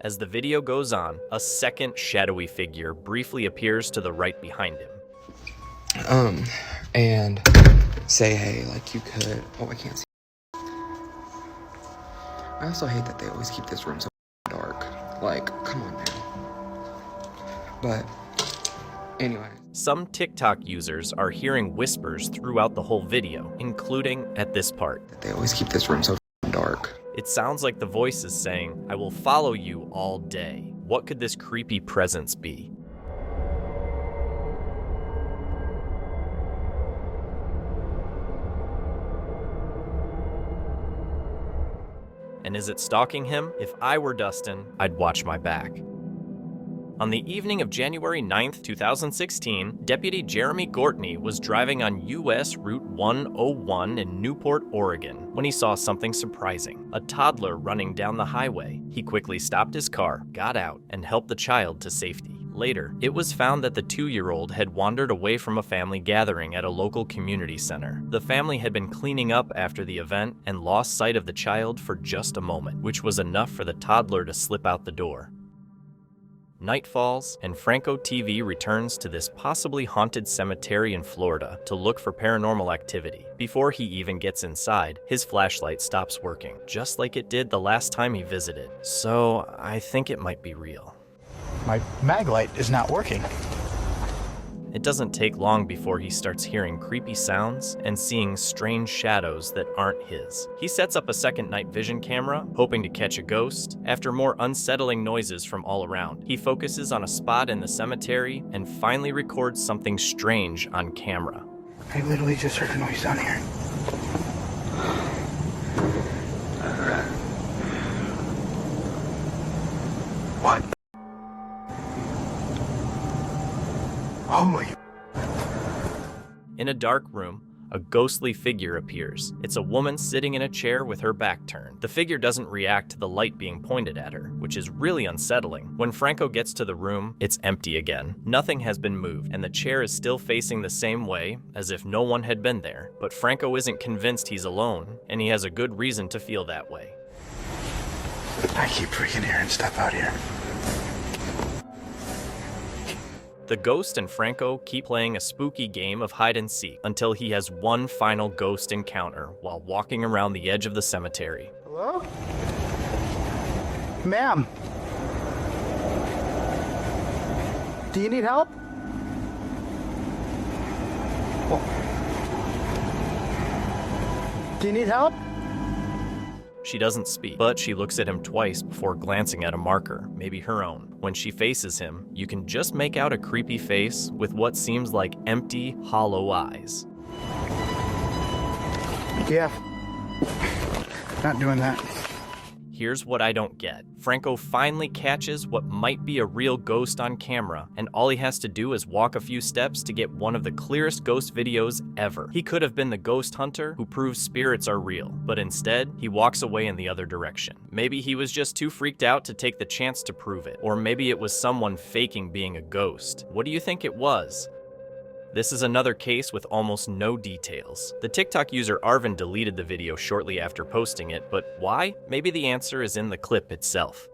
As the video goes on, a second shadowy figure briefly appears to the right behind him. And say, hey, you could... Oh, I can't see. I also hate that they always keep this room so dark. Come on, man. But, anyway. Some TikTok users are hearing whispers throughout the whole video, including at this part. They always keep this room so dark. It sounds like the voice is saying, "I will follow you all day." What could this creepy presence be? And is it stalking him? If I were Dustin, I'd watch my back. On the evening of January 9th, 2016, Deputy Jeremy Gortney was driving on U.S. Route 101 in Newport, Oregon, when he saw something surprising: a toddler running down the highway. He quickly stopped his car, got out, and helped the child to safety. Later, it was found that the 2-year-old had wandered away from a family gathering at a local community center. The family had been cleaning up after the event and lost sight of the child for just a moment, which was enough for the toddler to slip out the door. Night falls, and Franco TV returns to this possibly haunted cemetery in Florida to look for paranormal activity. Before he even gets inside, his flashlight stops working, just like it did the last time he visited. So I think it might be real. My mag light is not working. It doesn't take long before he starts hearing creepy sounds and seeing strange shadows that aren't his. He sets up a second night vision camera, hoping to catch a ghost. After more unsettling noises from all around, he focuses on a spot in the cemetery and finally records something strange on camera. I literally just heard a noise down here. What? Holy. In a dark room, a ghostly figure appears. It's a woman sitting in a chair with her back turned. The figure doesn't react to the light being pointed at her, which is really unsettling. When Franco gets to the room, it's empty again. Nothing has been moved, and the chair is still facing the same way, as if no one had been there. But Franco isn't convinced he's alone, and he has a good reason to feel that way. I keep freaking hearing stuff out here. The ghost and Franco keep playing a spooky game of hide and seek until he has one final ghost encounter while walking around the edge of the cemetery. Hello? Ma'am? Do you need help? Do you need help? She doesn't speak, but she looks at him twice before glancing at a marker, maybe her own. When she faces him, you can just make out a creepy face with what seems like empty, hollow eyes. Yeah. Not doing that. Here's what I don't get. Franco finally catches what might be a real ghost on camera, and all he has to do is walk a few steps to get one of the clearest ghost videos ever. He could have been the ghost hunter who proves spirits are real, but instead, he walks away in the other direction. Maybe he was just too freaked out to take the chance to prove it, or maybe it was someone faking being a ghost. What do you think it was? This is another case with almost no details. The TikTok user Arvin deleted the video shortly after posting it, but why? Maybe the answer is in the clip itself.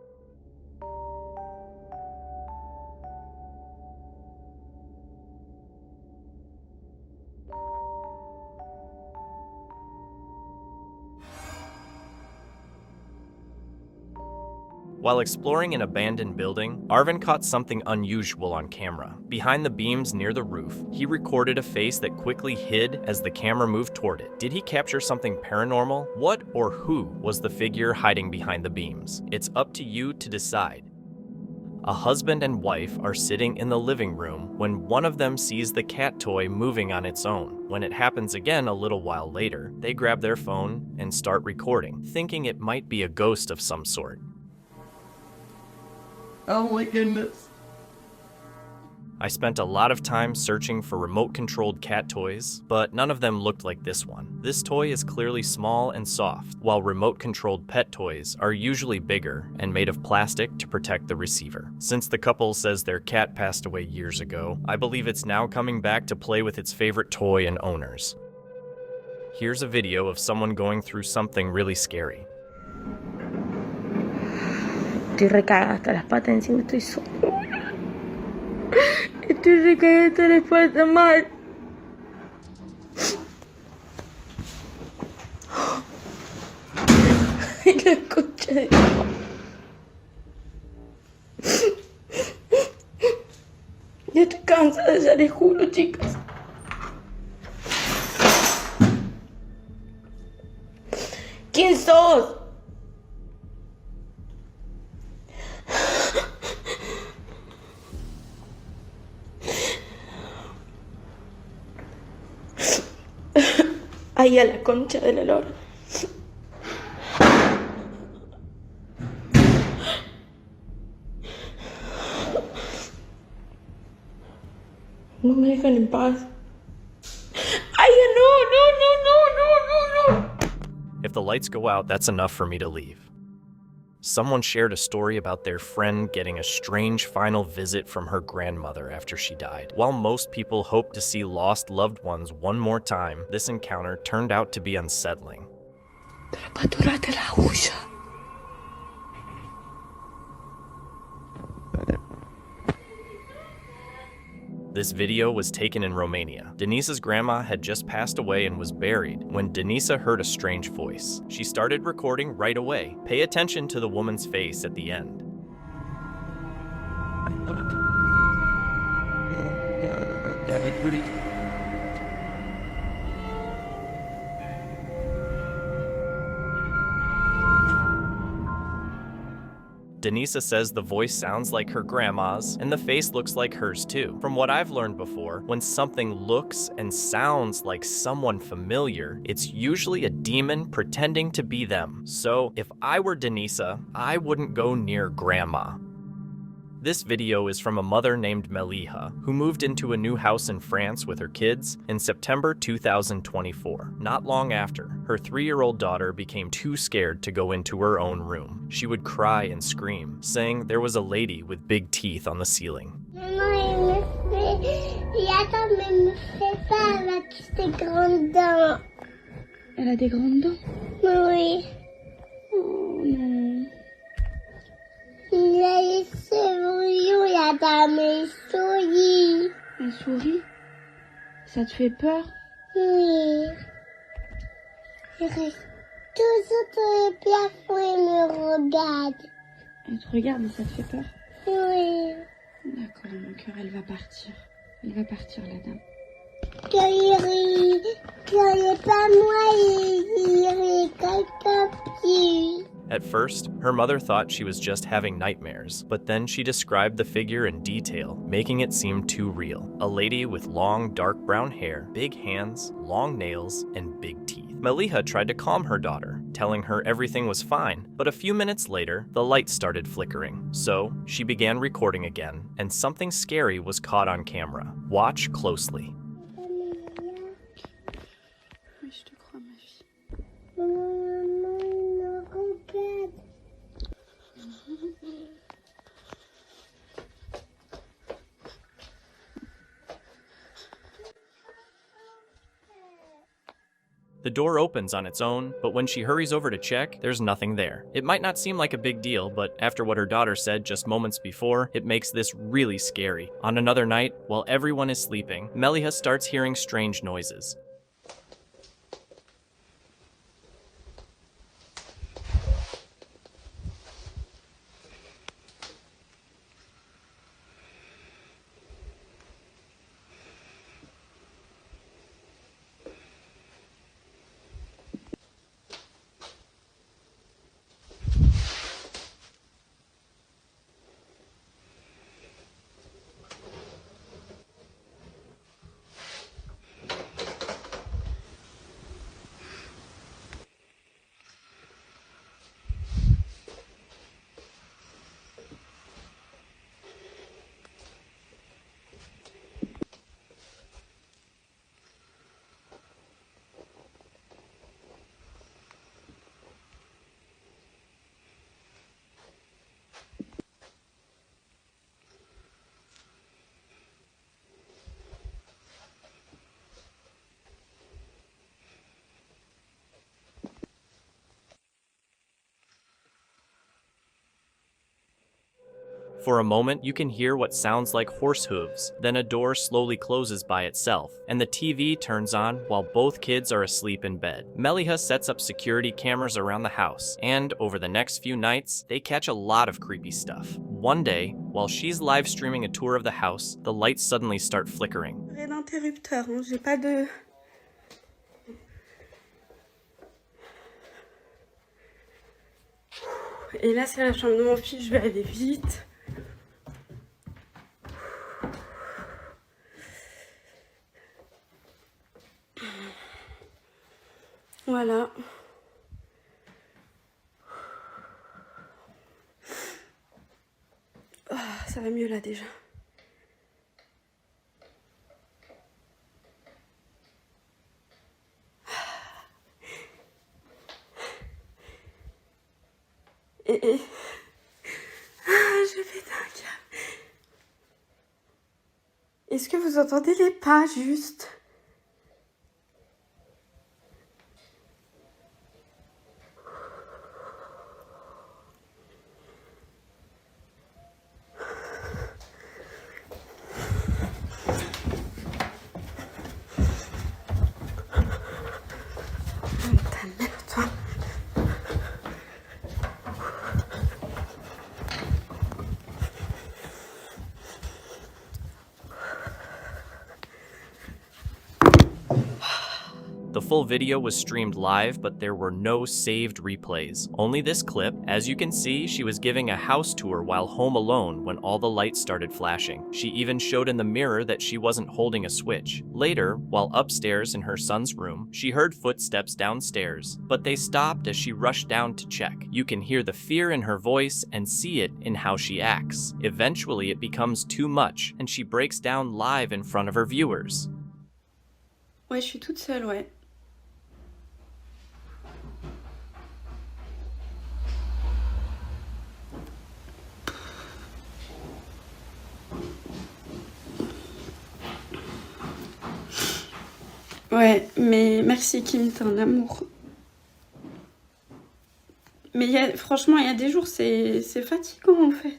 While exploring an abandoned building, Arvin caught something unusual on camera. Behind the beams near the roof, he recorded a face that quickly hid as the camera moved toward it. Did he capture something paranormal? What or who was the figure hiding behind the beams? It's up to you to decide. A husband and wife are sitting in the living room when one of them sees the cat toy moving on its own. When it happens again a little while later, they grab their phone and start recording, thinking it might be a ghost of some sort. Oh my goodness. I spent a lot of time searching for remote-controlled cat toys, but none of them looked like this one. This toy is clearly small and soft, while remote-controlled pet toys are usually bigger and made of plastic to protect the receiver. Since the couple says their cat passed away years ago, I believe it's now coming back to play with its favorite toy and owners. Here's a video of someone going through something really scary. Estoy recagada hasta las patas, encima estoy sola. Estoy recagada hasta las patas mal. La concha de ya estoy cansada, ya les juro, chicas. ¿Quién sos? Ahí a la concha de la lora. No me dejan en paz. ¡Ay, no! If the lights go out, that's enough for me to leave. Someone shared a story about their friend getting a strange final visit from her grandmother after she died. While most people hope to see lost loved ones one more time, this encounter turned out to be unsettling. This video was taken in Romania. Denise's grandma had just passed away and was buried when Denisa heard a strange voice. She started recording right away. Pay attention to the woman's face at the end. Denisa says the voice sounds like her grandma's, and the face looks like hers too. From what I've learned before, when something looks and sounds like someone familiar, it's usually a demon pretending to be them. So if I were Denisa, I wouldn't go near grandma. This video is from a mother named Meliha, who moved into a new house in France with her kids in September 2024. Not long after, her 3-year-old daughter became too scared to go into her own room. She would cry and scream, saying there was a lady with big teeth on the ceiling. Elle a des grandes dents? Oui. Oh non. Il a les souris, il a mes souris. Elle sourit? Ça te fait peur? Oui. Il reste toujours sur le plafond et me regarde. Elle te regarde et ça te fait peur? Oui. D'accord, mon cœur, elle va partir. Elle va partir, la dame. Quand il n'est pas moi, il rit quelqu'un plus. At first, her mother thought she was just having nightmares, but then she described the figure in detail, making it seem too real. A lady with long, dark brown hair, big hands, long nails, and big teeth. Meliha tried to calm her daughter, telling her everything was fine, but a few minutes later, the light started flickering. So, she began recording again, and something scary was caught on camera. Watch closely. The door opens on its own, but when she hurries over to check, there's nothing there. It might not seem like a big deal, but after what her daughter said just moments before, it makes this really scary. On another night, while everyone is sleeping, Meliha starts hearing strange noises. For a moment, you can hear what sounds like horse hooves. Then a door slowly closes by itself, and the TV turns on while both kids are asleep in bed. Meliha sets up security cameras around the house, and over the next few nights, they catch a lot of creepy stuff. One day, while she's live streaming a tour of the house, the lights suddenly start flickering. Rien d'interrupteur, hein. J'ai pas de... Et là, c'est la chambre de mon fils, je vais aller vite. Voilà. Oh, ça va mieux là déjà. Et... Ah, je vais d'un câble. Est-ce que vous entendez les pas juste? The full video was streamed live, but there were no saved replays. Only this clip. As you can see, she was giving a house tour while home alone when all the lights started flashing. She even showed in the mirror that she wasn't holding a switch. Later, while upstairs in her son's room, she heard footsteps downstairs, but they stopped as she rushed down to check. You can hear the fear in her voice and see it in how she acts. Eventually, it becomes too much, and she breaks down live in front of her viewers. Ouais, je suis toute seule, ouais. Ouais, mais merci Kim, t'es un amour. Mais franchement, il y a des jours, c'est fatigant en fait.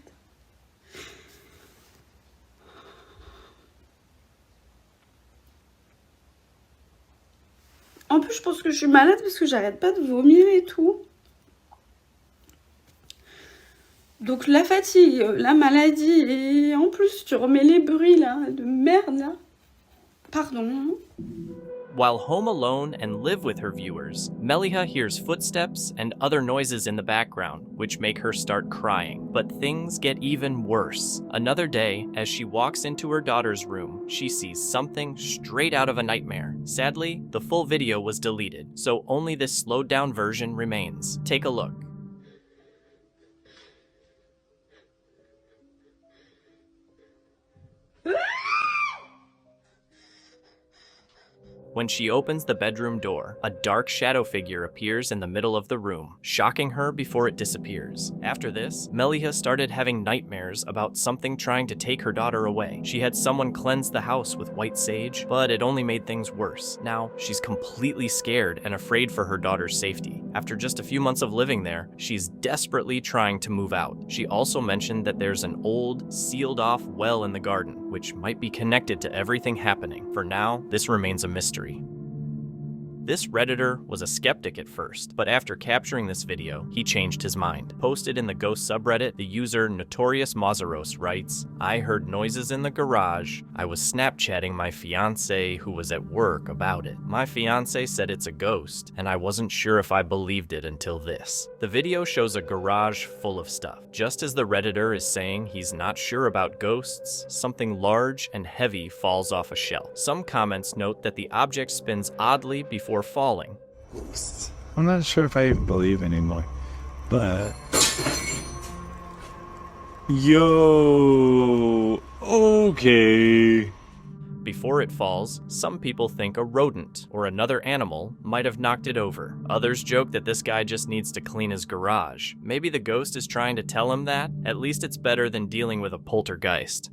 En plus, je pense que je suis malade parce que j'arrête pas de vomir et tout. Donc la fatigue, la maladie, et en plus tu remets les bruits là, de merde là. Pardon. While home alone and live with her viewers, Meliha hears footsteps and other noises in the background, which make her start crying. But things get even worse. Another day, as she walks into her daughter's room, she sees something straight out of a nightmare. Sadly, the full video was deleted, so only this slowed down version remains. Take a look. When she opens the bedroom door, a dark shadow figure appears in the middle of the room, shocking her before it disappears. After this, Meliha started having nightmares about something trying to take her daughter away. She had someone cleanse the house with white sage, but it only made things worse. Now, she's completely scared and afraid for her daughter's safety. After just a few months of living there, she's desperately trying to move out. She also mentioned that there's an old, sealed-off well in the garden, which might be connected to everything happening. For now, this remains a mystery. This Redditor was a skeptic at first, but after capturing this video, he changed his mind. Posted in the ghost subreddit, the user Notorious Mazaros writes, "I heard noises in the garage. I was Snapchatting my fiance who was at work about it. My fiance said it's a ghost, and I wasn't sure if I believed it until this." The video shows a garage full of stuff. Just as the Redditor is saying he's not sure about ghosts, something large and heavy falls off a shelf. Some comments note that the object spins oddly before falling. I'm not sure if I believe anymore, but yo, okay. Before it falls, some people think a rodent or another animal might have knocked it over. Others joke that this guy just needs to clean his garage. Maybe the ghost is trying to tell him that. At least it's better than dealing with a poltergeist.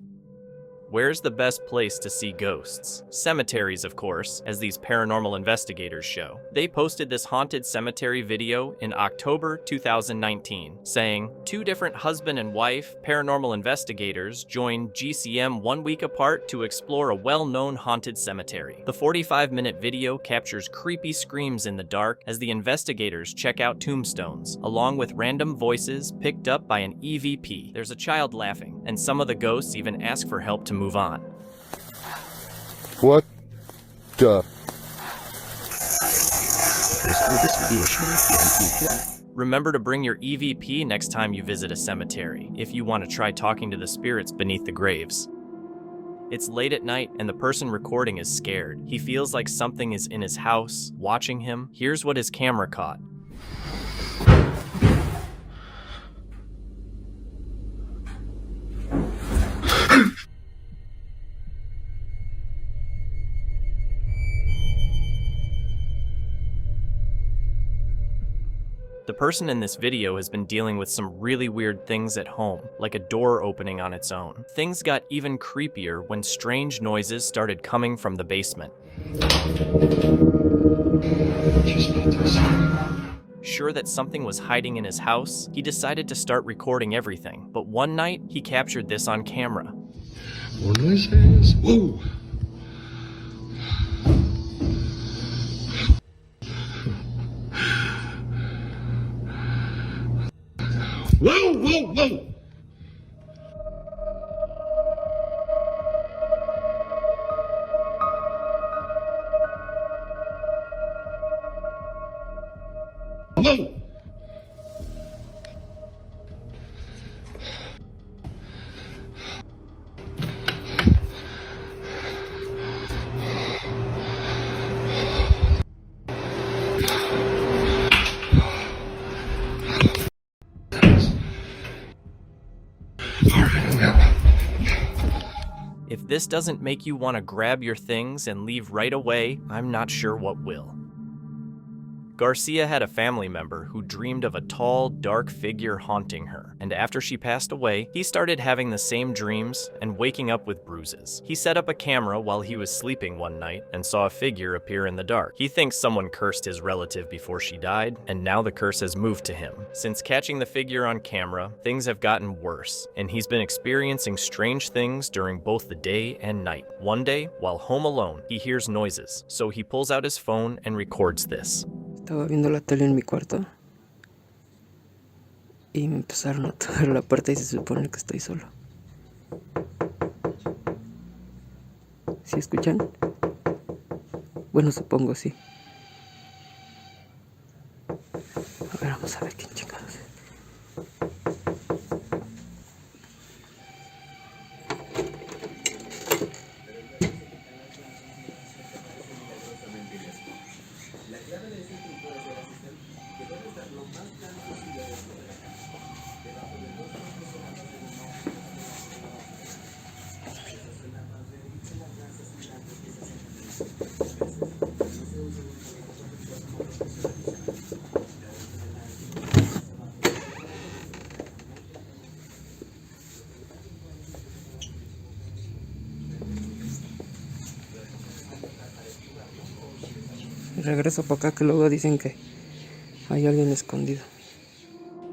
Where's the best place to see ghosts? Cemeteries, of course, as these paranormal investigators show. They posted this haunted cemetery video in October 2019, saying, 2 different husband and wife paranormal investigators joined GCM 1 week apart to explore a well-known haunted cemetery. The 45-minute video captures creepy screams in the dark as the investigators check out tombstones, along with random voices picked up by an EVP. There's a child laughing, and some of the ghosts even ask for help to move on. What the? Remember to bring your EVP next time you visit a cemetery, if you want to try talking to the spirits beneath the graves. It's late at night and the person recording is scared. He feels like something is in his house, watching him. Here's what his camera caught. The person in this video has been dealing with some really weird things at home, like a door opening on its own. Things got even creepier when strange noises started coming from the basement. Sure that something was hiding in his house, he decided to start recording everything. But one night, he captured this on camera. More noises. Whoa! Whoa, whoa, whoa! Whoa! If this doesn't make you want to grab your things and leave right away, I'm not sure what will. Garcia had a family member who dreamed of a tall, dark figure haunting her, and after she passed away, he started having the same dreams and waking up with bruises. He set up a camera while he was sleeping one night and saw a figure appear in the dark. He thinks someone cursed his relative before she died, and now the curse has moved to him. Since catching the figure on camera, things have gotten worse, and he's been experiencing strange things during both the day and night. One day, while home alone, he hears noises, so he pulls out his phone and records this. Estaba viendo la tele en mi cuarto y me empezaron a tocar la puerta y se supone que estoy solo. ¿Sí escuchan? Bueno, supongo sí. A ver, vamos a ver qué chingados es. Regreso para acá que luego dicen que hay alguien escondido.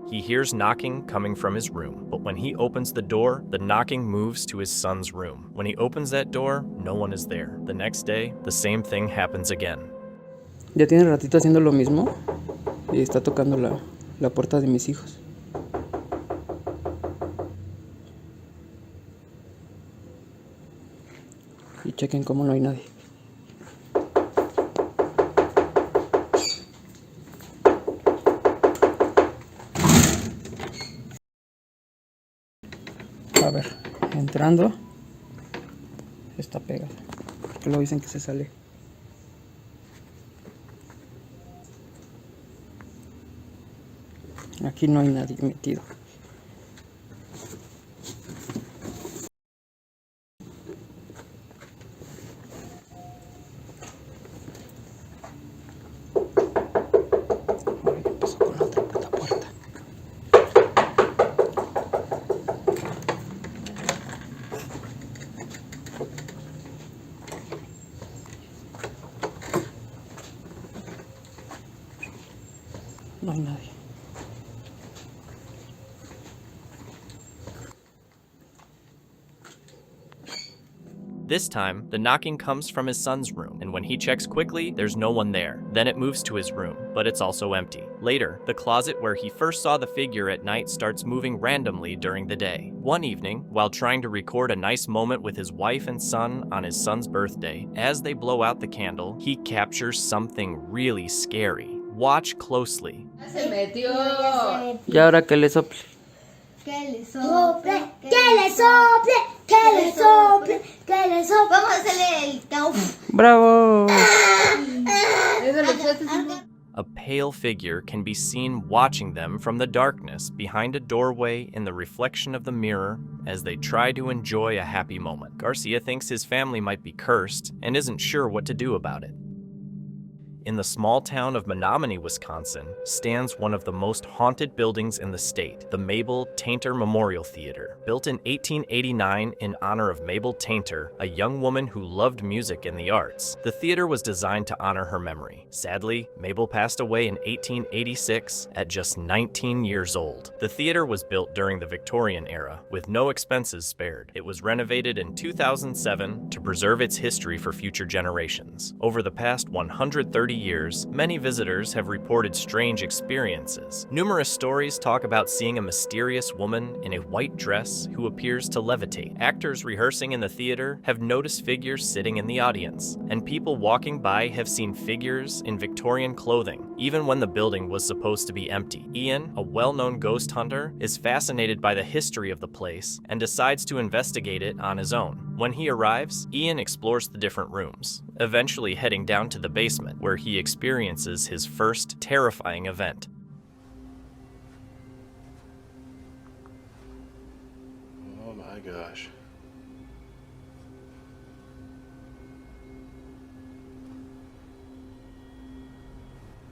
He hears knocking coming from his room, but when he opens the door, the knocking moves to his son's room. When he opens that door, no one is there. The next day, the same thing happens again. Ya tiene ratito haciendo lo mismo y está tocando la puerta de mis hijos. Y chequen cómo no hay nadie. A ver, entrando está pegada. Porque luego dicen que se sale. Aquí no hay nadie metido. No hay nadie. This time, the knocking comes from his son's room, and when he checks quickly, there's no one there. Then it moves to his room, but it's also empty. Later, the closet where he first saw the figure at night starts moving randomly during the day. One evening, while trying to record a nice moment with his wife and son on his son's birthday, as they blow out the candle, he captures something really scary. Watch closely. Se metió. Y ahora que le sople. Que le sople, que le sople, que le sople, que le sople. Vamos a hacerle el tau. ¡Bravo! A pale figure can be seen watching them from the darkness behind a doorway in the reflection of the mirror as they try to enjoy a happy moment. Garcia thinks his family might be cursed and isn't sure what to do about it. In the small town of Menominee, Wisconsin, stands one of the most haunted buildings in the state, the Mabel Tainter Memorial Theater. Built in 1889 in honor of Mabel Tainter, a young woman who loved music and the arts, the theater was designed to honor her memory. Sadly, Mabel passed away in 1886 at just 19 years old. The theater was built during the Victorian era, with no expenses spared. It was renovated in 2007 to preserve its history for future generations. Over the past 130 years, many visitors have reported strange experiences. Numerous stories talk about seeing a mysterious woman in a white dress who appears to levitate. Actors rehearsing in the theater have noticed figures sitting in the audience, and people walking by have seen figures in Victorian clothing, even when the building was supposed to be empty. Ian, a well-known ghost hunter, is fascinated by the history of the place and decides to investigate it on his own. When he arrives, Ian explores the different rooms, eventually heading down to the basement, where he experiences his first terrifying event. Oh my gosh.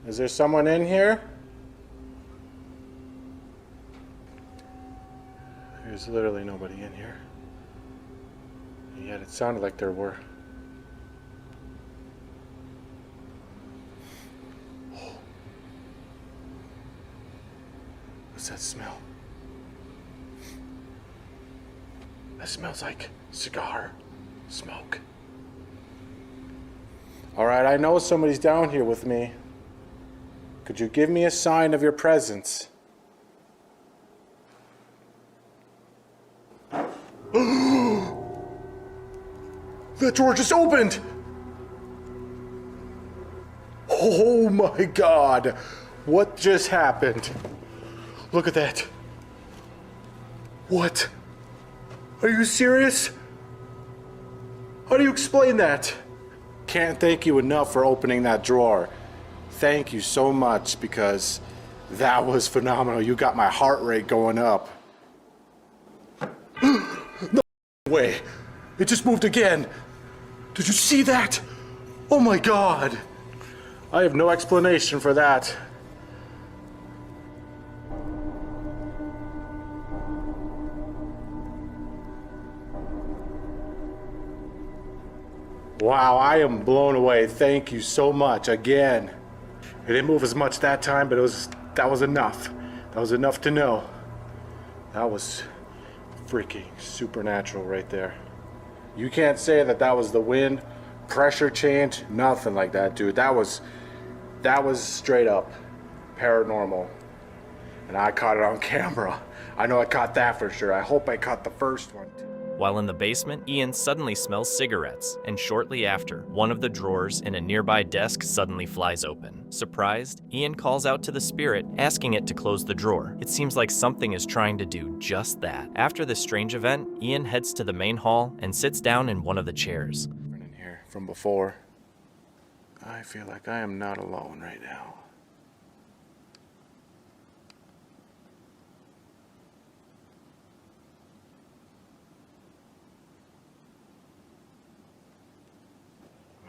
Is there someone in here? There's literally nobody in here. And yet it sounded like there were. What's that smell? That smells like cigar smoke. All right, I know somebody's down here with me. Could you give me a sign of your presence? That door just opened! Oh my God. What just happened? Look at that. What? Are you serious? How do you explain that? Can't thank you enough for opening that drawer. Thank you so much, because that was phenomenal. You got my heart rate going up. No way. It just moved again. Did you see that? Oh my God. I have no explanation for that. Wow, I am blown away. Thank you so much again. It didn't move as much that time, but that was enough. That was enough to know. That was freaking supernatural right there. You can't say that was the wind, pressure change, nothing like that, dude. That was straight up paranormal. And I caught it on camera. I know I caught that for sure. I hope I caught the first one too. While in the basement, Ian suddenly smells cigarettes, and shortly after, one of the drawers in a nearby desk suddenly flies open. Surprised, Ian calls out to the spirit, asking it to close the drawer. It seems like something is trying to do just that. After this strange event, Ian heads to the main hall and sits down in one of the chairs. In here from before, I feel like I am not alone right now.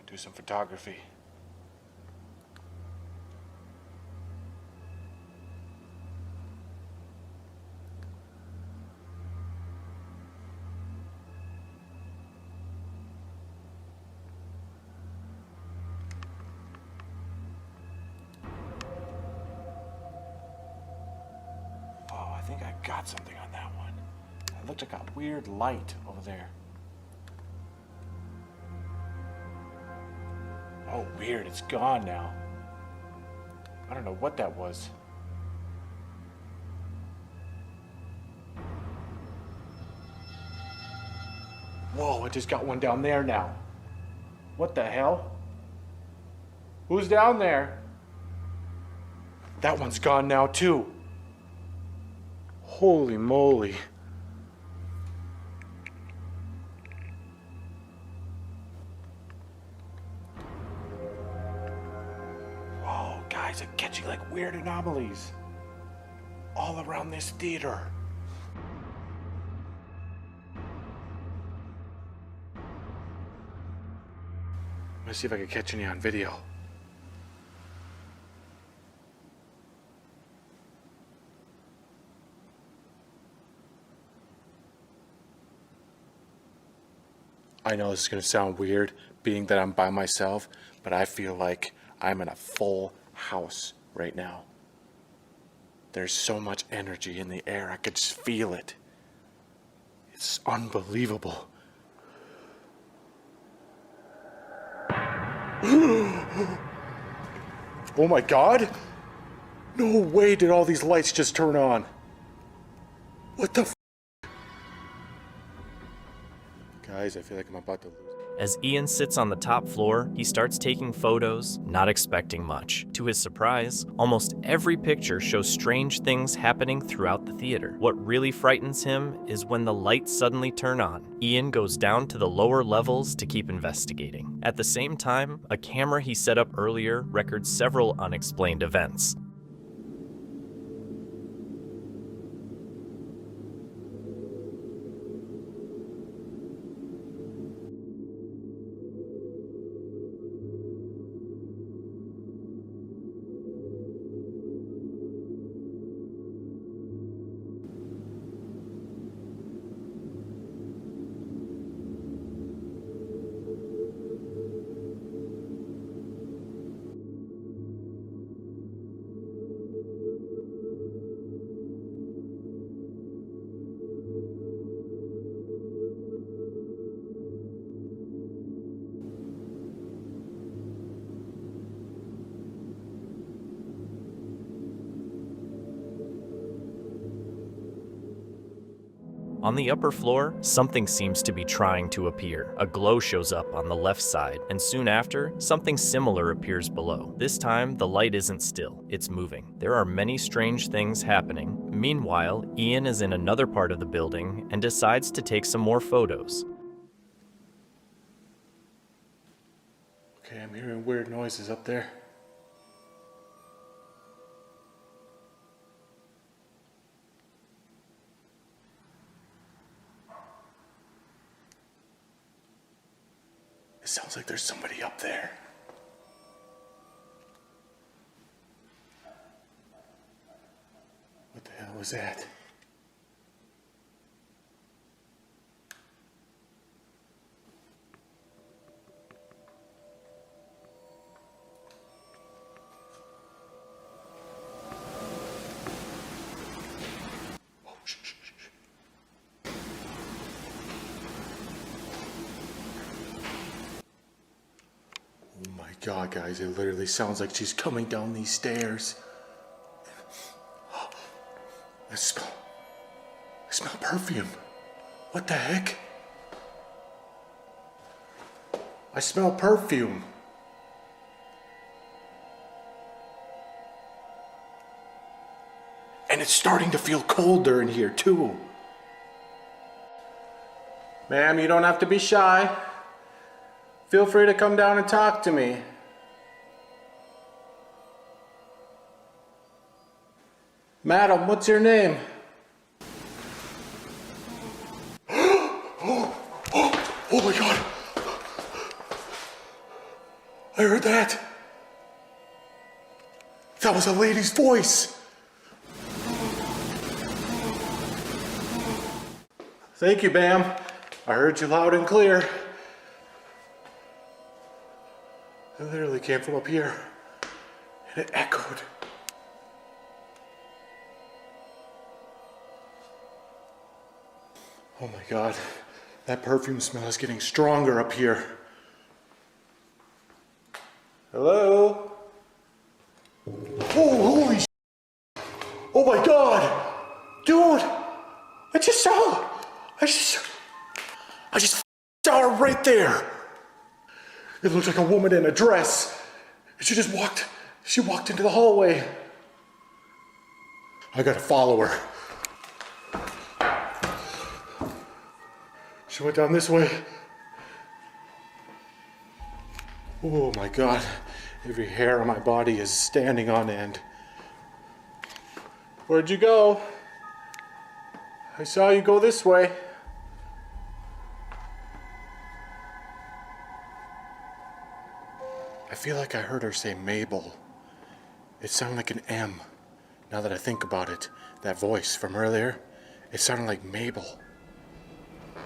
Do some photography. Oh, I think I got something on that one. It looked like a weird light over there. Oh, weird, it's gone now. I don't know what that was. Whoa, I just got one down there now. What the hell? Who's down there? That one's gone now too. Holy moly. Guys are catching like weird anomalies all around this theater. I'm gonna see if I can catch any on video. I know this is gonna sound weird, being that I'm by myself, but I feel like I'm in a full house right now. There's so much energy in the air. I could just feel it. It's unbelievable. Oh my God! No way did all these lights just turn on. What the f? Guys, I feel like I'm about to lose. As Ian sits on the top floor, he starts taking photos, not expecting much. To his surprise, almost every picture shows strange things happening throughout the theater. What really frightens him is when the lights suddenly turn on. Ian goes down to the lower levels to keep investigating. At the same time, a camera he set up earlier records several unexplained events. On the upper floor, something seems to be trying to appear. A glow shows up on the left side, and soon after, something similar appears below. This time, the light isn't still, it's moving. There are many strange things happening. Meanwhile, Ian is in another part of the building and decides to take some more photos. Okay, I'm hearing weird noises up there. It sounds like there's somebody up there. What the hell was that? Oh, shh, shh, shh. Oh my God, guys, it literally sounds like she's coming down these stairs. I smell perfume. What the heck? I smell perfume. And it's starting to feel colder in here too. Ma'am, you don't have to be shy. Feel free to come down and talk to me. Madam, what's your name? Oh my God. I heard that. That was a lady's voice. Thank you, ma'am. I heard you loud and clear. It literally came from up here, and it echoed. Oh my God, that perfume smell is getting stronger up here. Hello? Oh, holy shit. Oh my God! Dude! I just saw her right there! It looked like a woman in a dress. She walked into the hallway. I gotta follow her. She went down this way. Oh my God, every hair on my body is standing on end. Where'd you go? I saw you go this way. I feel like I heard her say Mabel. It sounded like an M. Now that I think about it, that voice from earlier, it sounded like Mabel.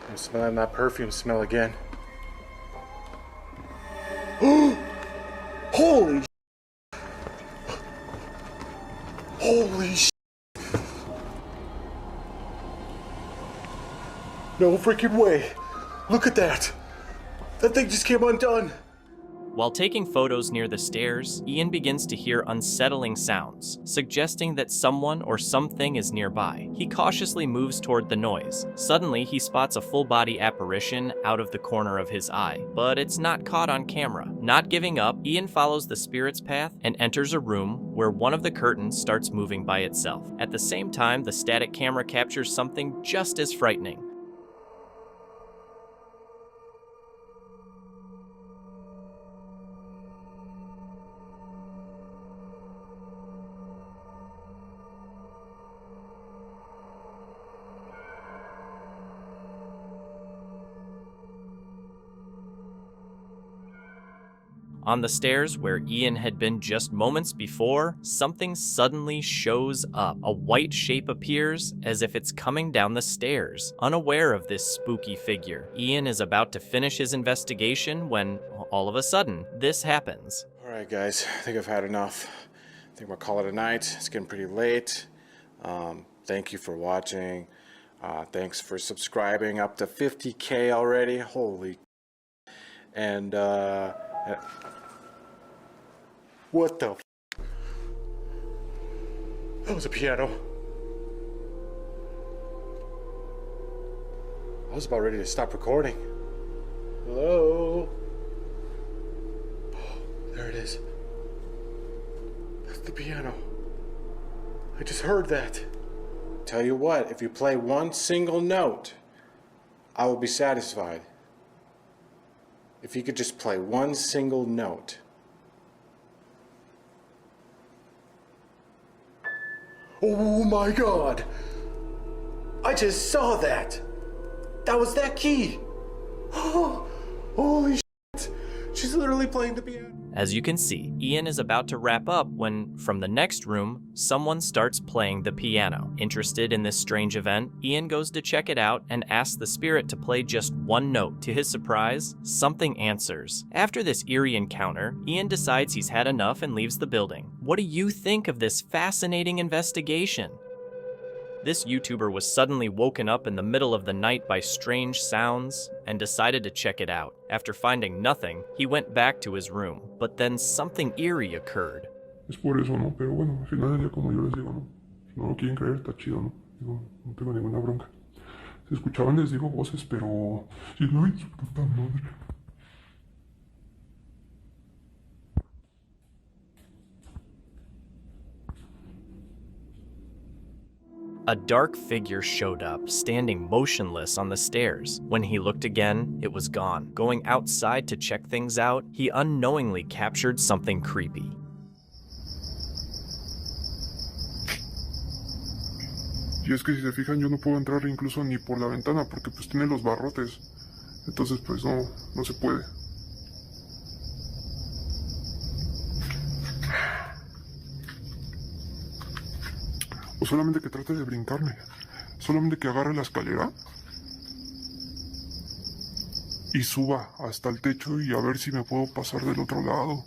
I'm smelling that perfume smell again. Holy sh**. Holy sh**. No freaking way. Look at that. That thing just came undone. While taking photos near the stairs, Ian begins to hear unsettling sounds, suggesting that someone or something is nearby. He cautiously moves toward the noise. Suddenly, he spots a full-body apparition out of the corner of his eye, but it's not caught on camera. Not giving up, Ian follows the spirit's path and enters a room where one of the curtains starts moving by itself. At the same time, the static camera captures something just as frightening. On the stairs where Ian had been just moments before, something suddenly shows up. A white shape appears as if it's coming down the stairs. Unaware of this spooky figure, Ian is about to finish his investigation when, all of a sudden, this happens. Alright guys, I think I've had enough. I think we'll call it a night. It's getting pretty late. Thank you for watching. Thanks for subscribing, up to 50K already. Holy. And, what the f? That was a piano. I was about ready to stop recording. Hello? Oh, there it is. That's the piano. I just heard that. Tell you what, if you play one single note, I will be satisfied. If you could just play one single note. Oh my God! I just saw that! That was that key! Oh, holy shit! She's literally playing the piano. As you can see, Ian is about to wrap up when, from the next room, someone starts playing the piano. Interested in this strange event, Ian goes to check it out and asks the spirit to play just one note. To his surprise, something answers. After this eerie encounter, Ian decides he's had enough and leaves the building. What do you think of this fascinating investigation? This YouTuber was suddenly woken up in the middle of the night by strange sounds and decided to check it out. After finding nothing, he went back to his room, but then something eerie occurred. Es por eso, ¿no? Pero bueno, al final del día, como yo les digo, ¿no? Si no lo quieren creer, está chido, ¿no? Digo, no tengo ninguna bronca. Se escuchaban, les digo, voces, pero... Sí, no, su puta madre. A dark figure showed up, standing motionless on the stairs. When he looked again, it was gone. Going outside to check things out, he unknowingly captured something creepy. Y es que si se fijan, yo no puedo entrar incluso ni por la ventana porque pues tiene los barrotes. Entonces pues no se puede. O solamente que trate de brincarme. Solamente que agarre la escalera y suba hasta el techo y a ver si me puedo pasar del otro lado.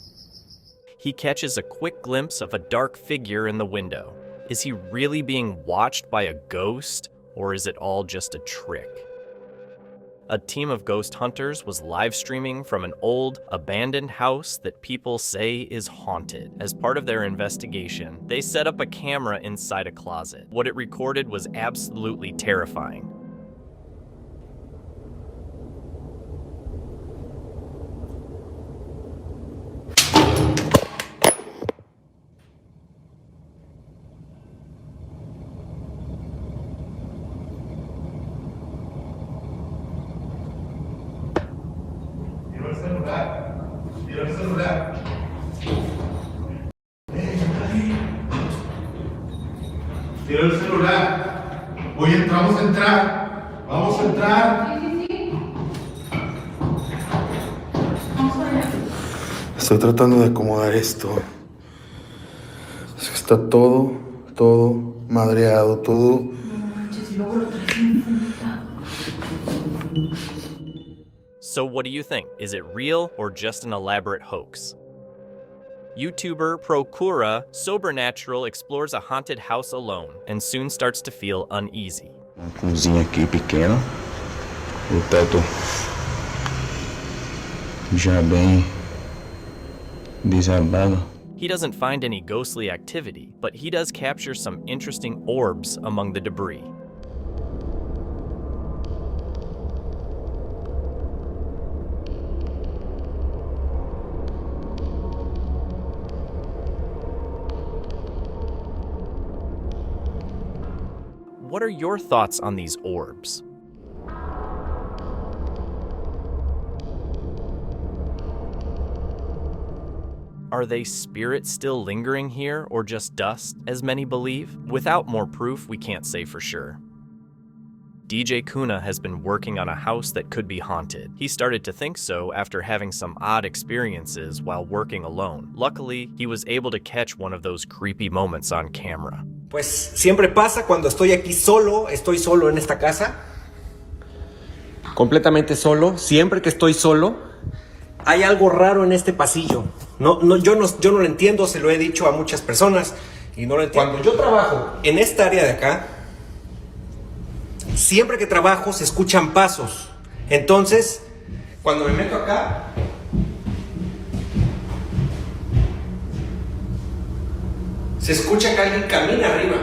He catches a quick glimpse of a dark figure in the window. Is he really being watched by a ghost, or is it all just a trick? A team of ghost hunters was live streaming from an old, abandoned house that people say is haunted. As part of their investigation, they set up a camera inside a closet. What it recorded was absolutely terrifying. Tira el celular. Hoy entramos a entrar. Vamos a entrar. Estoy tratando de acomodar esto. Es que está todo madreado, todo. So what do you think? Is it real or just an elaborate hoax? YouTuber Procura Sobernatural explores a haunted house alone and soon starts to feel uneasy. Uma cozinha aqui pequena, o teto já bem desabado. He doesn't find any ghostly activity, but he does capture some interesting orbs among the debris. What are your thoughts on these orbs? Are they spirits still lingering here, or just dust, as many believe? Without more proof, we can't say for sure. DJ Kuna has been working on a house that could be haunted. He started to think so after having some odd experiences while working alone. Luckily, he was able to catch one of those creepy moments on camera. Pues siempre pasa cuando estoy aquí solo, estoy solo en esta casa, completamente solo. Siempre que estoy solo, hay algo raro en este pasillo. Yo no lo entiendo, se lo he dicho a muchas personas y no lo entiendo. Cuando yo trabajo en esta área de acá, siempre que trabajo se escuchan pasos. Entonces, cuando me meto acá, se escucha que alguien camina arriba.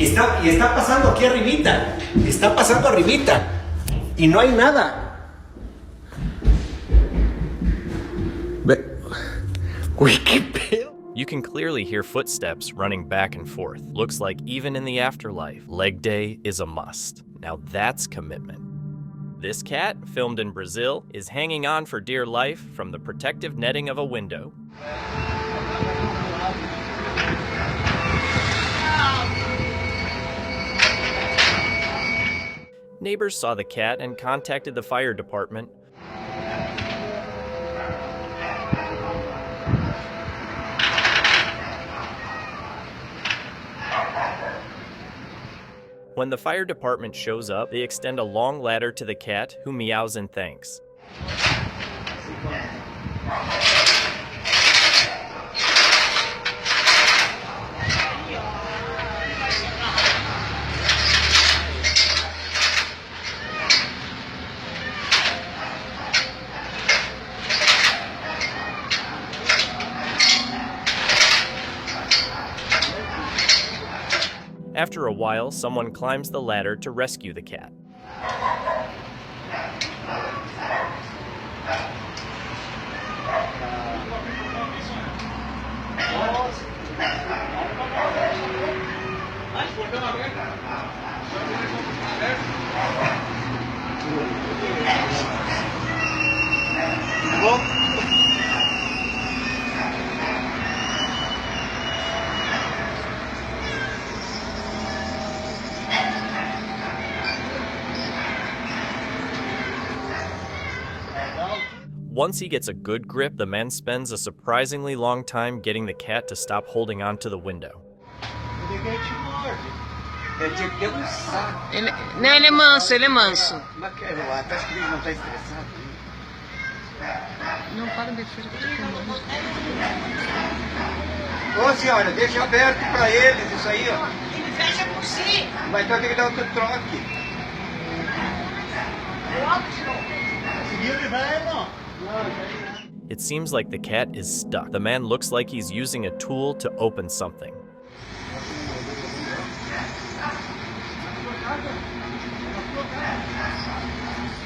Y está pasando aquí arribita. Está pasando arribita. Y no hay nada. Uy, qué pedo. You can clearly hear footsteps running back and forth. Looks like even in the afterlife, leg day is a must. Now that's commitment. This cat, filmed in Brazil, is hanging on for dear life from the protective netting of a window. Neighbors saw the cat and contacted the fire department. When the fire department shows up, they extend a long ladder to the cat, who meows in thanks. After a while, someone climbs the ladder to rescue the cat. Once he gets a good grip, the man spends a surprisingly long time getting the cat to stop holding on to the window. Não, ele é manso, ele é manso. Não, para de frente, eu tô filmando. Ô senhora, deixa aberto pra eles isso aí, ó. Ele fecha por si. Mas então tem que dar outro troque. Troque de novo. Seguiu de velho. It seems like the cat is stuck. The man looks like he's using a tool to open something.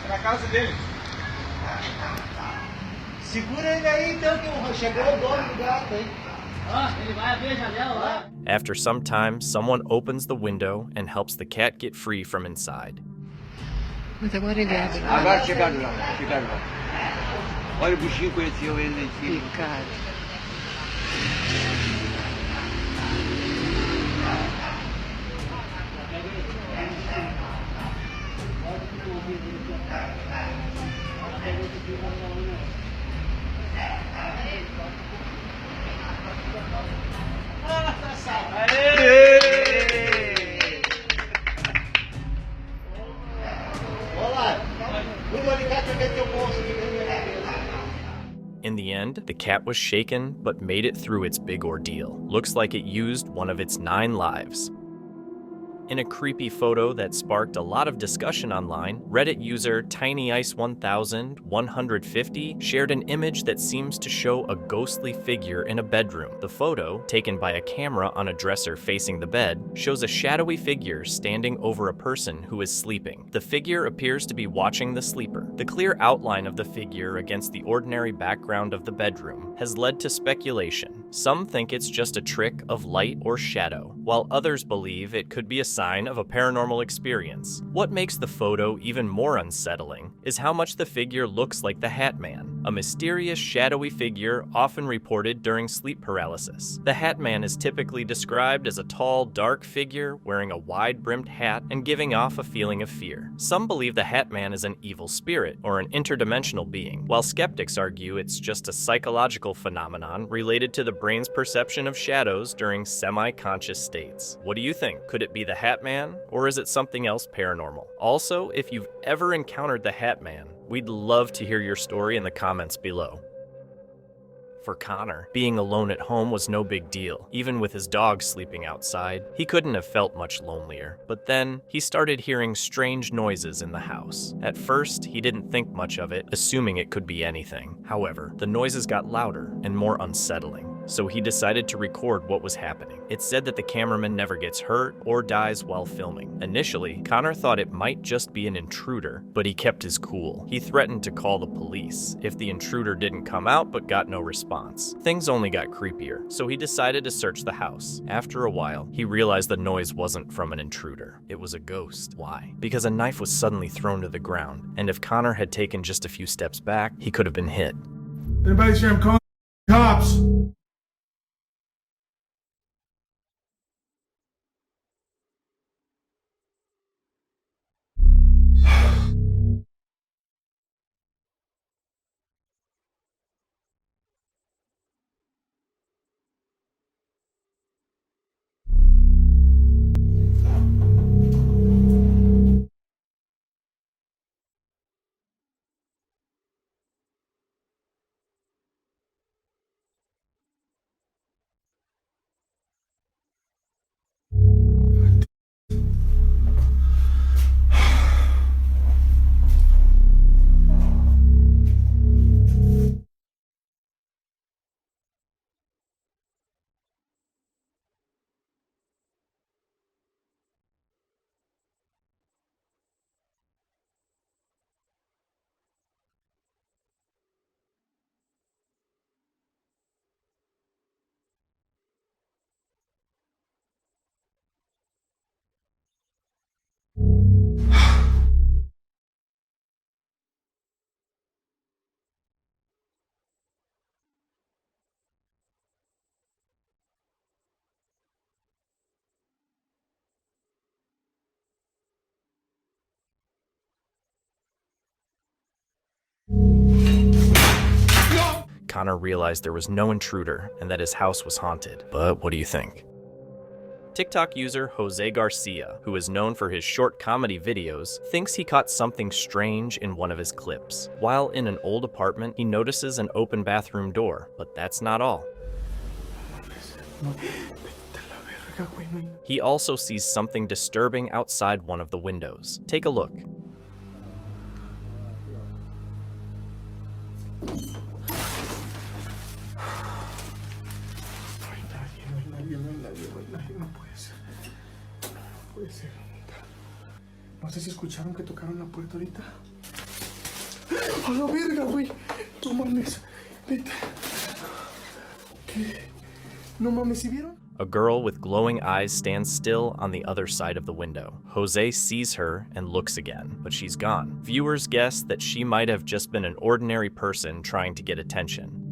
Pra casa dele. Segura ele aí então que chegou o dono do gato aí. Ele vai abrir a janela lá. After some time, someone opens the window and helps the cat get free from inside. Mas agora ele abre. Agora chegaram lá. Olha, o bichinho conheceu ele lá em cima. Cara. In the end, the cat was shaken, but made it through its big ordeal. Looks like it used one of its 9 lives. In a creepy photo that sparked a lot of discussion online, Reddit user TinyIce1150 shared an image that seems to show a ghostly figure in a bedroom. The photo, taken by a camera on a dresser facing the bed, shows a shadowy figure standing over a person who is sleeping. The figure appears to be watching the sleeper. The clear outline of the figure against the ordinary background of the bedroom has led to speculation. Some think it's just a trick of light or shadow, while others believe it could be a sign of a paranormal experience. What makes the photo even more unsettling is how much the figure looks like the Hat Man, a mysterious shadowy figure often reported during sleep paralysis. The Hat Man is typically described as a tall, dark figure wearing a wide-brimmed hat and giving off a feeling of fear. Some believe the Hat Man is an evil spirit or an interdimensional being, while skeptics argue it's just a psychological phenomenon related to the brain's perception of shadows during semi-conscious states. What do you think? Could it be the Hat Man, or is it something else paranormal? Also, if you've ever encountered the Hat Man, we'd love to hear your story in the comments below. For Connor, being alone at home was no big deal. Even with his dog sleeping outside, he couldn't have felt much lonelier. But then, he started hearing strange noises in the house. At first, he didn't think much of it, assuming it could be anything. However, the noises got louder and more unsettling. so he decided to record what was happening. It said that the cameraman never gets hurt or dies while filming. Initially, Connor thought it might just be an intruder, but he kept his cool. He threatened to call the police if the intruder didn't come out but got no response. Things only got creepier, so he decided to search the house. After a while, he realized the noise wasn't from an intruder. It was a ghost. Why? Because a knife was suddenly thrown to the ground, and if Connor had taken just a few steps back, he could have been hit. Anybody's here? I'm calling the cops. Connor realized there was no intruder and that his house was haunted. But what do you think? TikTok user Jose Garcia, who is known for his short comedy videos, thinks he caught something strange in one of his clips. While in an old apartment, he notices an open bathroom door, but that's not all. He also sees something disturbing outside one of the windows. Take a look. No sé si escucharon que tocaron la puerta ahorita. ¡A la verga, güey! No mames. Neta. ¿Qué? No mames, ¿sí vieron? A girl with glowing eyes stands still on the other side of the window. Jose sees her and looks again, but she's gone. Viewers guess that she might have just been an ordinary person trying to get attention.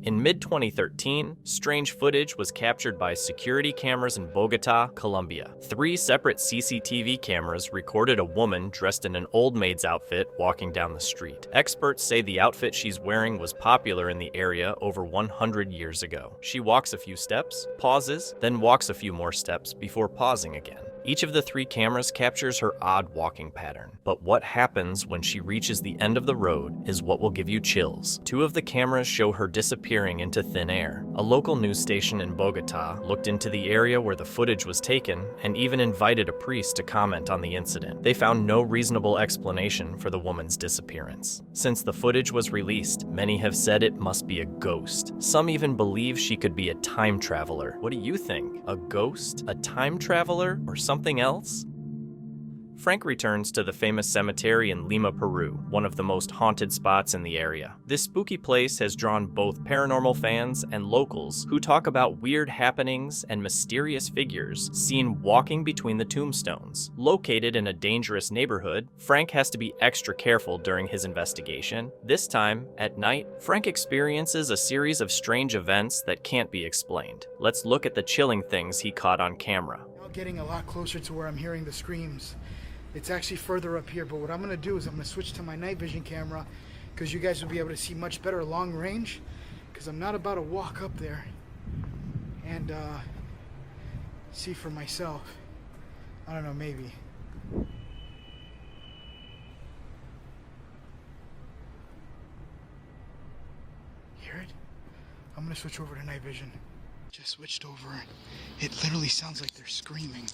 In mid-2013, strange footage was captured by security cameras in Bogota, Colombia. 3 separate CCTV cameras recorded a woman dressed in an old maid's outfit walking down the street. Experts say the outfit she's wearing was popular in the area over 100 years ago. She walks a few steps, pauses, then walks a few more steps before pausing again. Each of the 3 cameras captures her odd walking pattern. But what happens when she reaches the end of the road is what will give you chills. 2 of the cameras show her disappearing into thin air. A local news station in Bogota looked into the area where the footage was taken and even invited a priest to comment on the incident. They found no reasonable explanation for the woman's disappearance. Since the footage was released, many have said it must be a ghost. Some even believe she could be a time traveler. What do you think? A ghost? A time traveler? Or something else? Frank returns to the famous cemetery in Lima, Peru, one of the most haunted spots in the area. This spooky place has drawn both paranormal fans and locals who talk about weird happenings and mysterious figures seen walking between the tombstones. Located in a dangerous neighborhood, Frank has to be extra careful during his investigation. This time, at night, Frank experiences a series of strange events that can't be explained. Let's look at the chilling things he caught on camera. Now getting a lot closer to where I'm hearing the screams. It's actually further up here, but what I'm gonna do is I'm gonna switch to my night vision camera because you guys will be able to see much better long range, because I'm not about to walk up there and see for myself. I don't know, maybe. Hear it? I'm gonna switch over to night vision. Just switched over. It literally sounds like they're screaming.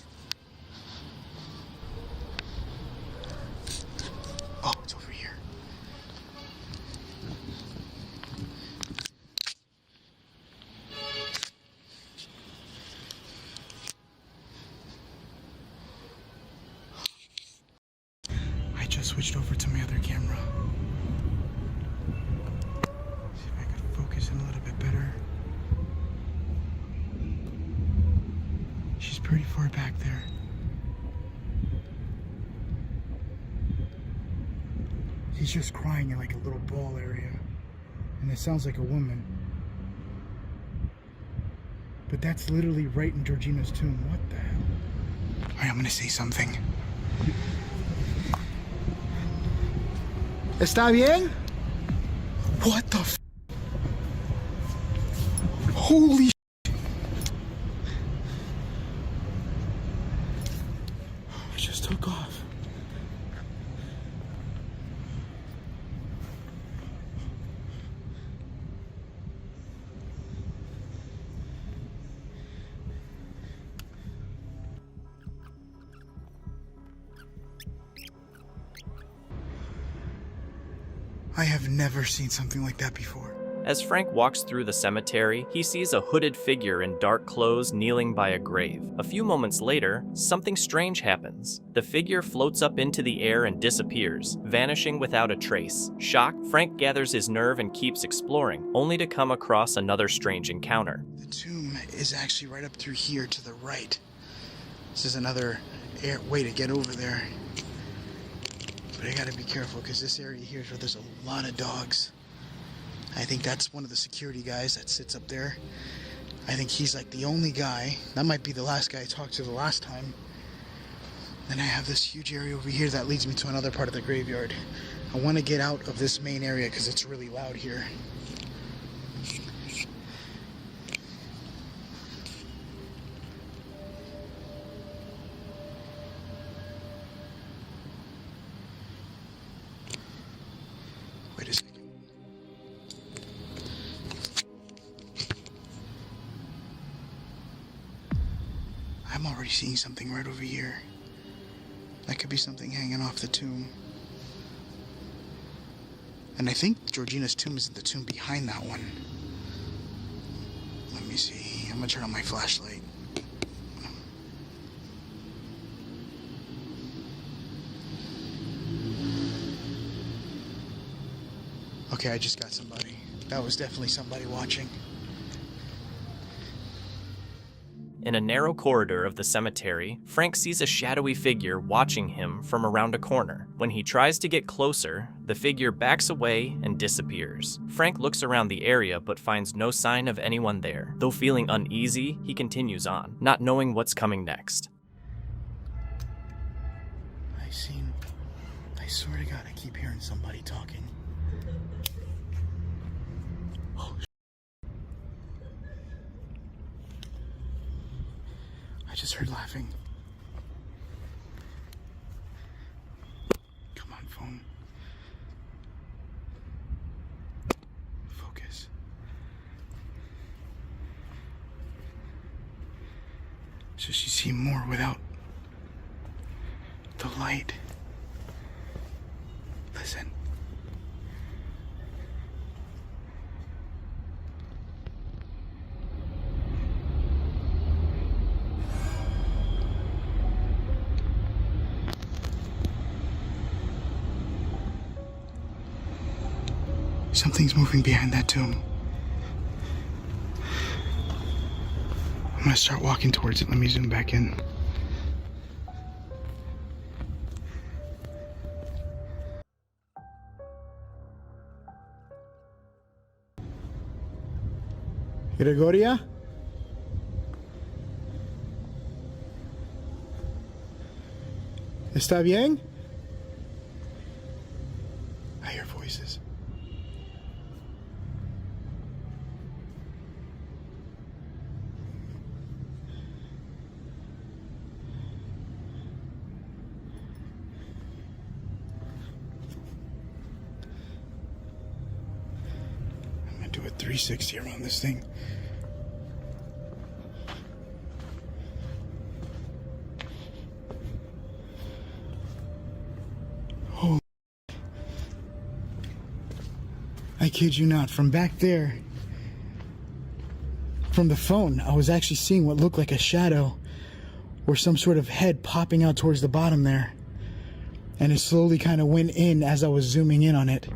Oh, it's over here. switched over to my other camera. See if I could focus in a little bit better. She's pretty far back there. He's just crying in like a little ball area. And it sounds like a woman. But that's literally right in Georgina's tomb. What the hell? Alright, I'm gonna say something. ¿Está bien? What the f? Holy sh**. I just took off. I have never seen something like that before. As Frank walks through the cemetery, he sees a hooded figure in dark clothes kneeling by a grave. A few moments later, something strange happens. The figure floats up into the air and disappears, vanishing without a trace. Shocked, Frank gathers his nerve and keeps exploring, only to come across another strange encounter. The tomb is actually right up through here to the right. This is another way to get over there. But I gotta be careful because this area here is where there's a lot of dogs. I think that's one of the security guys that sits up there. I think he's like the only guy. That might be the last guy I talked to the last time. Then I have this huge area over here that leads me to another part of the graveyard. I want to get out of this main area because it's really loud here. Wait a second. I'm already seeing something right over here. That could be something hanging off the tomb. And I think Georgina's tomb is in the tomb behind that one. Let me see. I'm gonna turn on my flashlight. Okay, I just got somebody. That was definitely somebody watching. In a narrow corridor of the cemetery, Frank sees a shadowy figure watching him from around a corner. When he tries to get closer, the figure backs away and disappears. Frank looks around the area but finds no sign of anyone there. Though feeling uneasy, he continues on, not knowing what's coming next. I swear to God, I keep hearing somebody talking. I just heard laughing. Come on, phone. Focus. So she's seen more without the light. Listen. Something's moving behind that tomb. I'm gonna start walking towards it. Let me zoom back in. Gregoria? ¿Está bien? I hear voices. I'm gonna do a 360 around this thing. Oh, I kid you not, from back there, from the phone, I was actually seeing what looked like a shadow or some sort of head popping out towards the bottom there. and it slowly kind of went in as I was zooming in on it.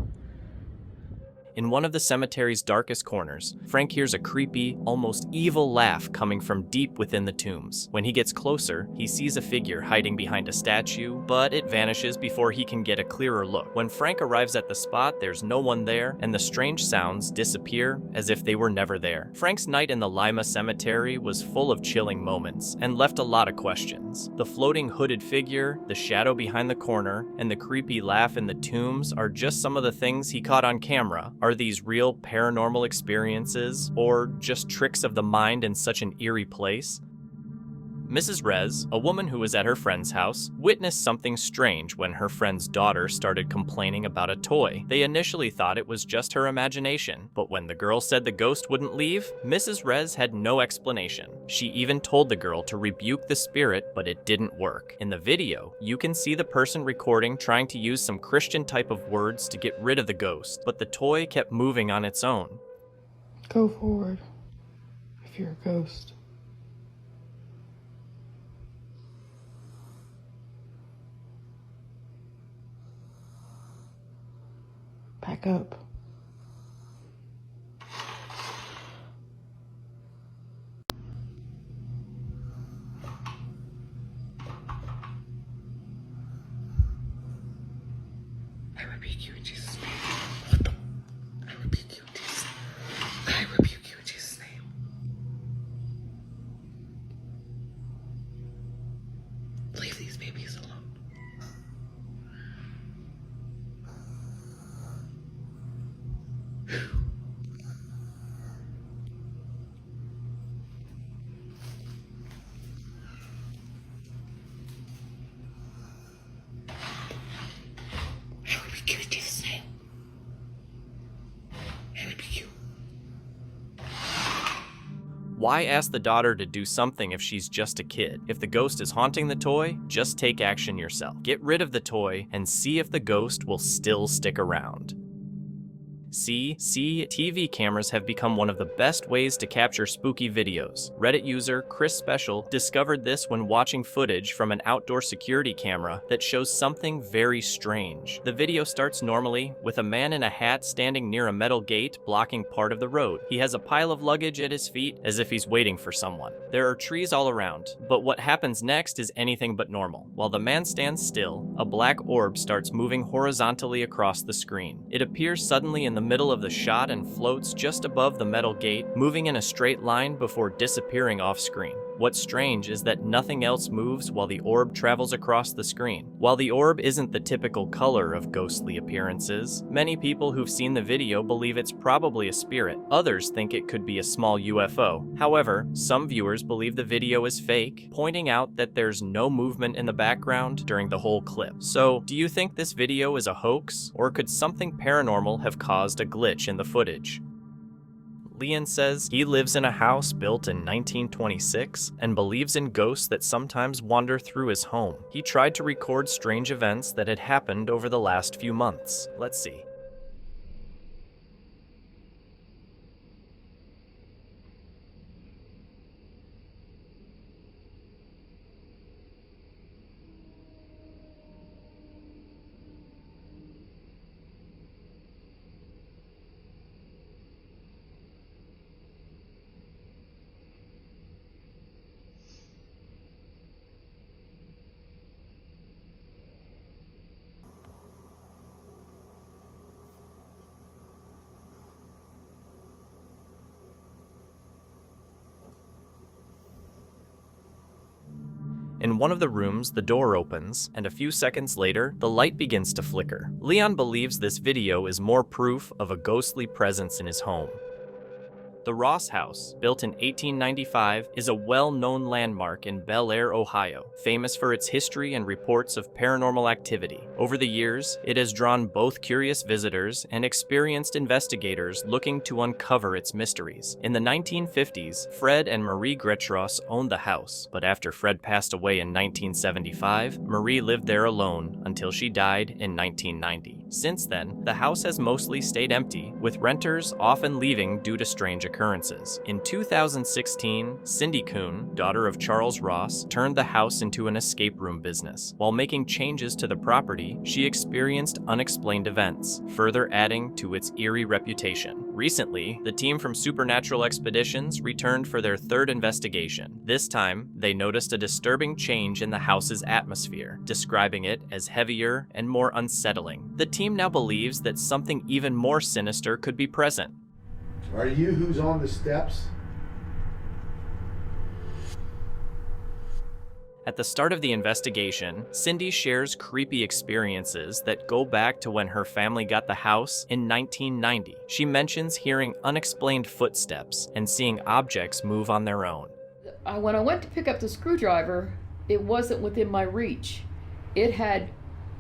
In one of the cemetery's darkest corners, Frank hears a creepy, almost evil laugh coming from deep within the tombs. When he gets closer, he sees a figure hiding behind a statue, but it vanishes before he can get a clearer look. When Frank arrives at the spot, there's no one there, and the strange sounds disappear as if they were never there. Frank's night in the Lima Cemetery was full of chilling moments, and left a lot of questions. The floating hooded figure, the shadow behind the corner, and the creepy laugh in the tombs are just some of the things he caught on camera. Are these real paranormal experiences, or just tricks of the mind in such an eerie place? Mrs. Rez, a woman who was at her friend's house, witnessed something strange when her friend's daughter started complaining about a toy. They initially thought it was just her imagination, but when the girl said the ghost wouldn't leave, Mrs. Rez had no explanation. She even told the girl to rebuke the spirit, but it didn't work. In the video, you can see the person recording trying to use some Christian type of words to get rid of the ghost, but the toy kept moving on its own. Go forward if you're a ghost. Back up. I rebuke you in Jesus' name. What the? I rebuke you in Jesus' name. I rebuke you in Jesus' name. Leave these babies alone. Why ask the daughter to do something if she's just a kid? If the ghost is haunting the toy, just take action yourself. Get rid of the toy and see if the ghost will still stick around. TV cameras have become one of the best ways to capture spooky videos. Reddit user Chris Special discovered this when watching footage from an outdoor security camera that shows something very strange. The video starts normally with a man in a hat standing near a metal gate blocking part of the road. He has a pile of luggage at his feet as if he's waiting for someone. There are trees all around, but what happens next is anything but normal. While the man stands still, a black orb starts moving horizontally across the screen. It appears suddenly in the middle of the shot and floats just above the metal gate, moving in a straight line before disappearing off screen. What's strange is that nothing else moves while the orb travels across the screen. While the orb isn't the typical color of ghostly appearances, many people who've seen the video believe it's probably a spirit. Others think it could be a small UFO. However, some viewers believe the video is fake, pointing out that there's no movement in the background during the whole clip. So, do you think this video is a hoax, or could something paranormal have caused a glitch in the footage? Leon says he lives in a house built in 1926 and believes in ghosts that sometimes wander through his home. He tried to record strange events that had happened over the last few months. Let's see. In one of the rooms, the door opens, and a few seconds later, the light begins to flicker. Leon believes this video is more proof of a ghostly presence in his home. The Ross House, built in 1895, is a well-known landmark in Bel Air, Ohio, famous for its history and reports of paranormal activity. Over the years, it has drawn both curious visitors and experienced investigators looking to uncover its mysteries. In the 1950s, Fred and Marie Gretros owned the house, but after Fred passed away in 1975, Marie lived there alone until she died in 1990. Since then, the house has mostly stayed empty, with renters often leaving due to strange occurrences. occurrences. In 2016, Cindy Kuhn, daughter of Charles Ross, turned the house into an escape room business. While making changes to the property, she experienced unexplained events, further adding to its eerie reputation. Recently, the team from Supernatural Expeditions returned for their third investigation. This time, they noticed a disturbing change in the house's atmosphere, describing it as heavier and more unsettling. The team now believes that something even more sinister could be present. Are you who's on the steps? At the start of the investigation, Cindy shares creepy experiences that go back to when her family got the house in 1990. She mentions hearing unexplained footsteps and seeing objects move on their own. When I went to pick up the screwdriver, it wasn't within my reach. It had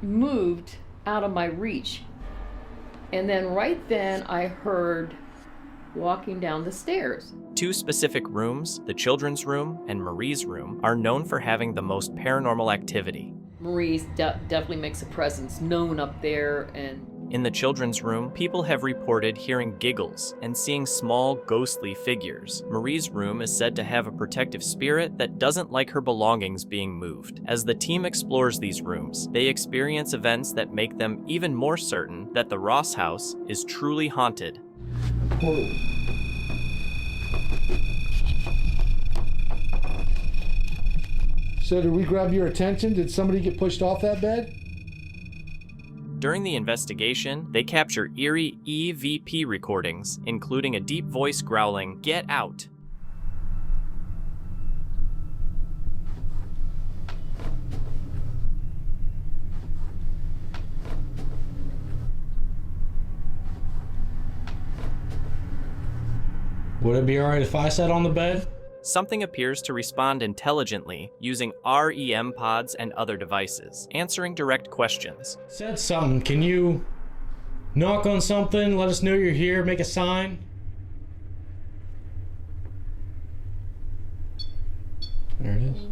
moved out of my reach. And then right then I heard walking down the stairs. Two specific rooms, the children's room and Marie's room, are known for having the most paranormal activity. Marie's definitely makes a presence known up there. And in the children's room, people have reported hearing giggles and seeing small, ghostly figures. Marie's room is said to have a protective spirit that doesn't like her belongings being moved. As the team explores these rooms, they experience events that make them even more certain that the Ross house is truly haunted. Whoa. So did we grab your attention? Did somebody get pushed off that bed? During the investigation, they capture eerie EVP recordings, including a deep voice growling, "Get out!" Would it be alright if I sat on the bed? Something appears to respond intelligently using REM pods and other devices, answering direct questions. Said something. Can you knock on something? Let us know you're here. Make a sign. There it is.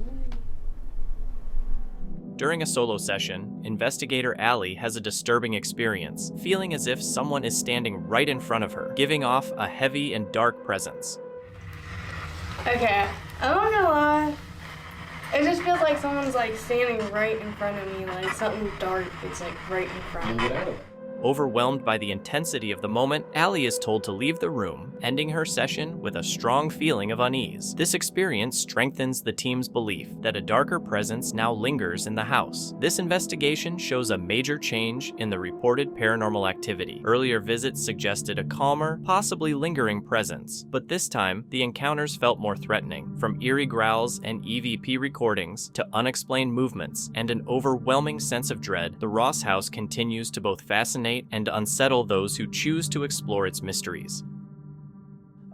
During a solo session, investigator Allie has a disturbing experience, feeling as if someone is standing right in front of her, giving off a heavy and dark presence. Okay, I'm not gonna lie. It just feels like someone's like standing right in front of me, like something dark is like right in front of me. Get out of it. Overwhelmed by the intensity of the moment, Allie is told to leave the room, ending her session with a strong feeling of unease. This experience strengthens the team's belief that a darker presence now lingers in the house. This investigation shows a major change in the reported paranormal activity. Earlier visits suggested a calmer, possibly lingering presence, but this time, the encounters felt more threatening. From eerie growls and EVP recordings to unexplained movements and an overwhelming sense of dread, the Ross house continues to both fascinate and unsettle those who choose to explore its mysteries.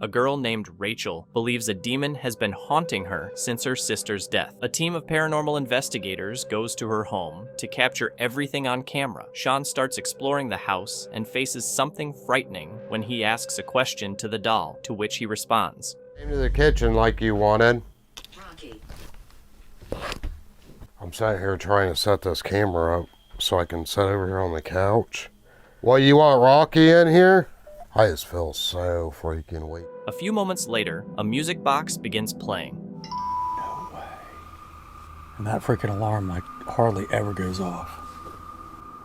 A girl named Rachel believes a demon has been haunting her since her sister's death. A team of paranormal investigators goes to her home to capture everything on camera. Sean starts exploring the house and faces something frightening when he asks a question to the doll, to which he responds. Came to the kitchen like you wanted. Rocky. I'm sat here trying to set this camera up so I can sit over here on the couch. What, you want Rocky in here? I just feel so freaking weak. A few moments later, a music box begins playing. No way. And that freaking alarm like hardly ever goes off.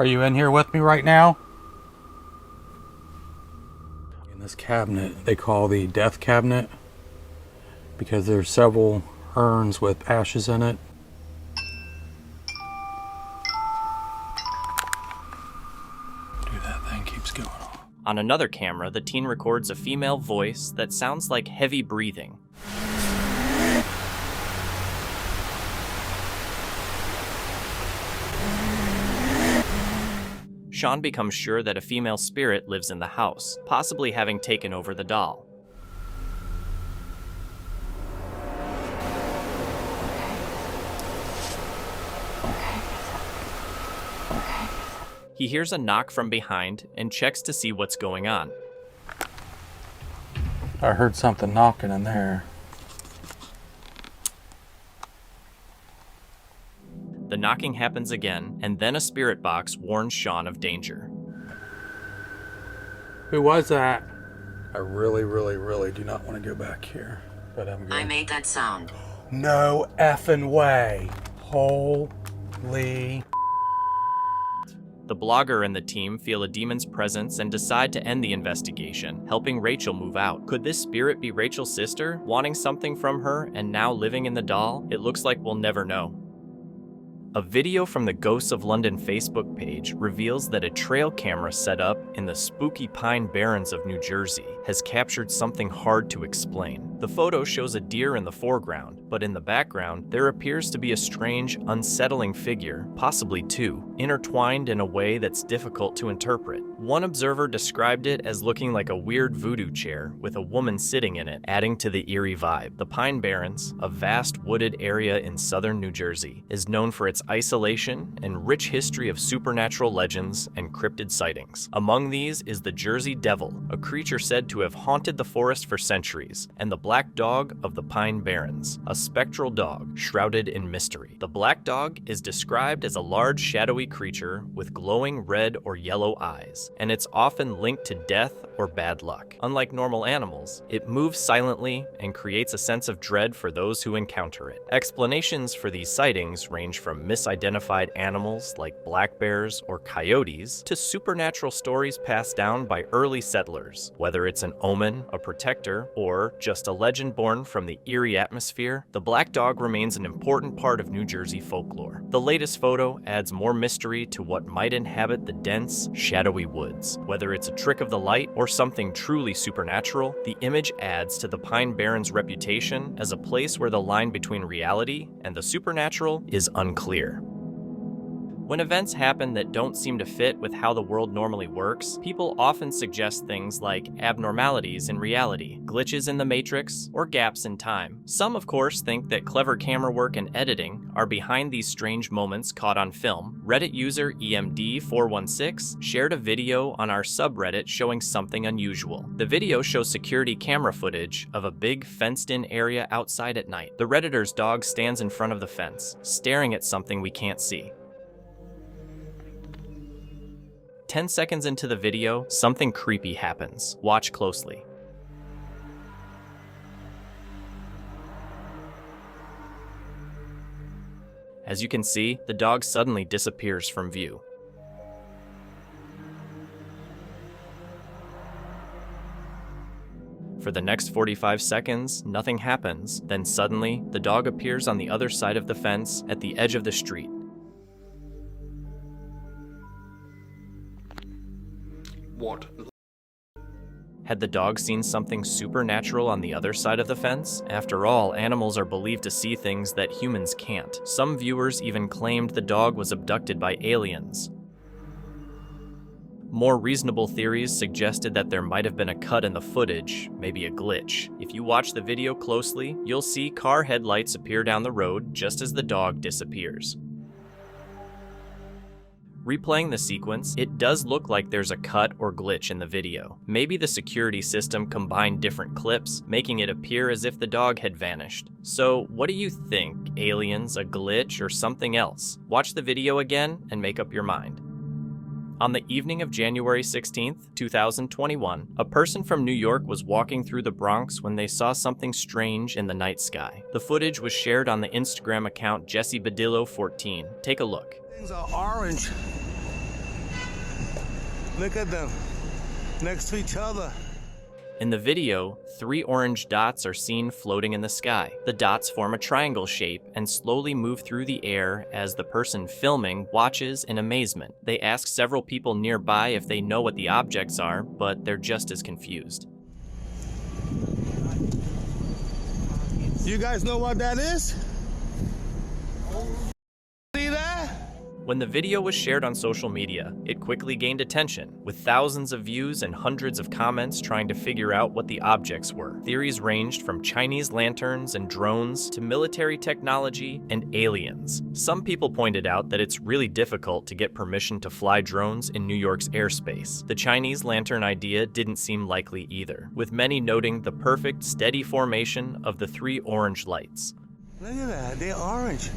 Are you in here with me right now? In this cabinet, they call the death cabinet because there's several urns with ashes in it. On another camera, the teen records a female voice that sounds like heavy breathing. Sean becomes sure that a female spirit lives in the house, possibly having taken over the doll. He hears a knock from behind and checks to see what's going on. I heard something knocking in there. The knocking happens again, and then a spirit box warns Sean of danger. Who was that? I really, really, really do not want to go back here, but I'm going. I made that sound. No effing way. Holy. The blogger and the team feel a demon's presence and decide to end the investigation, helping Rachel move out. Could this spirit be Rachel's sister, wanting something from her and now living in the doll? It looks like we'll never know. A video from the Ghosts of London Facebook page reveals that a trail camera set up in the spooky Pine Barrens of New Jersey has captured something hard to explain. The photo shows a deer in the foreground, but in the background, there appears to be a strange, unsettling figure, possibly two, intertwined in a way that's difficult to interpret. One observer described it as looking like a weird voodoo chair with a woman sitting in it, adding to the eerie vibe. The Pine Barrens, a vast wooded area in southern New Jersey, is known for its isolation and rich history of supernatural legends and cryptid sightings. Among these is the Jersey Devil, a creature said to have haunted the forest for centuries, and the Black Dog of the Pine Barrens, a spectral dog shrouded in mystery. The Black Dog is described as a large shadowy creature with glowing red or yellow eyes, and it's often linked to death or bad luck. Unlike normal animals, it moves silently and creates a sense of dread for those who encounter it. Explanations for these sightings range from misidentified animals like black bears or coyotes to supernatural stories passed down by early settlers. Whether it's an omen, a protector, or just a legend born from the eerie atmosphere, the Black Dog remains an important part of New Jersey folklore. The latest photo adds more mystery to what might inhabit the dense, shadowy woods. Whether it's a trick of the light or something truly supernatural, the image adds to the Pine Barrens' reputation as a place where the line between reality and the supernatural is unclear. When events happen that don't seem to fit with how the world normally works, people often suggest things like abnormalities in reality, glitches in the matrix, or gaps in time. Some, of course, think that clever camera work and editing are behind these strange moments caught on film. Reddit user EMD416 shared a video on our subreddit showing something unusual. The video shows security camera footage of a big fenced-in area outside at night. The Redditor's dog stands in front of the fence, staring at something we can't see. 10 seconds into the video, something creepy happens. Watch closely. As you can see, the dog suddenly disappears from view. For the next 45 seconds, nothing happens. Then suddenly, the dog appears on the other side of the fence at the edge of the street. What? Had the dog seen something supernatural on the other side of the fence? After all, animals are believed to see things that humans can't. Some viewers even claimed the dog was abducted by aliens. More reasonable theories suggested that there might have been a cut in the footage, maybe a glitch. If you watch the video closely, you'll see car headlights appear down the road just as the dog disappears. Replaying the sequence, it does look like there's a cut or glitch in the video. Maybe the security system combined different clips, making it appear as if the dog had vanished. So, what do you think? Aliens, a glitch, or something else? Watch the video again and make up your mind. On the evening of January 16th, 2021, a person from New York was walking through the Bronx when they saw something strange in the night sky. The footage was shared on the Instagram account JesseBadillo14. Take a look. Things are orange. Look at them, next to each other. In the video, 3 orange dots are seen floating in the sky. The dots form a triangle shape and slowly move through the air as the person filming watches in amazement. They ask several people nearby if they know what the objects are, but they're just as confused. You guys know what that is? See that? When the video was shared on social media, it quickly gained attention, with thousands of views and hundreds of comments trying to figure out what the objects were. Theories ranged from Chinese lanterns and drones to military technology and aliens. Some people pointed out that it's really difficult to get permission to fly drones in New York's airspace. The Chinese lantern idea didn't seem likely either, with many noting the perfect, steady formation of the 3 orange lights. Look at that, they're orange.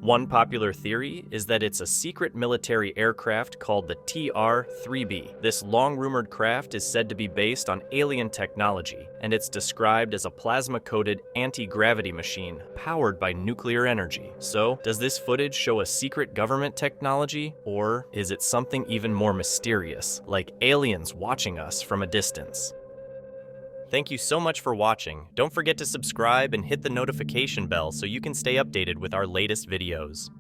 One popular theory is that it's a secret military aircraft called the TR-3B. This long-rumored craft is said to be based on alien technology, and it's described as a plasma-coated anti-gravity machine powered by nuclear energy. So, does this footage show a secret government technology, or is it something even more mysterious, like aliens watching us from a distance? Thank you so much for watching. Don't forget to subscribe and hit the notification bell so you can stay updated with our latest videos.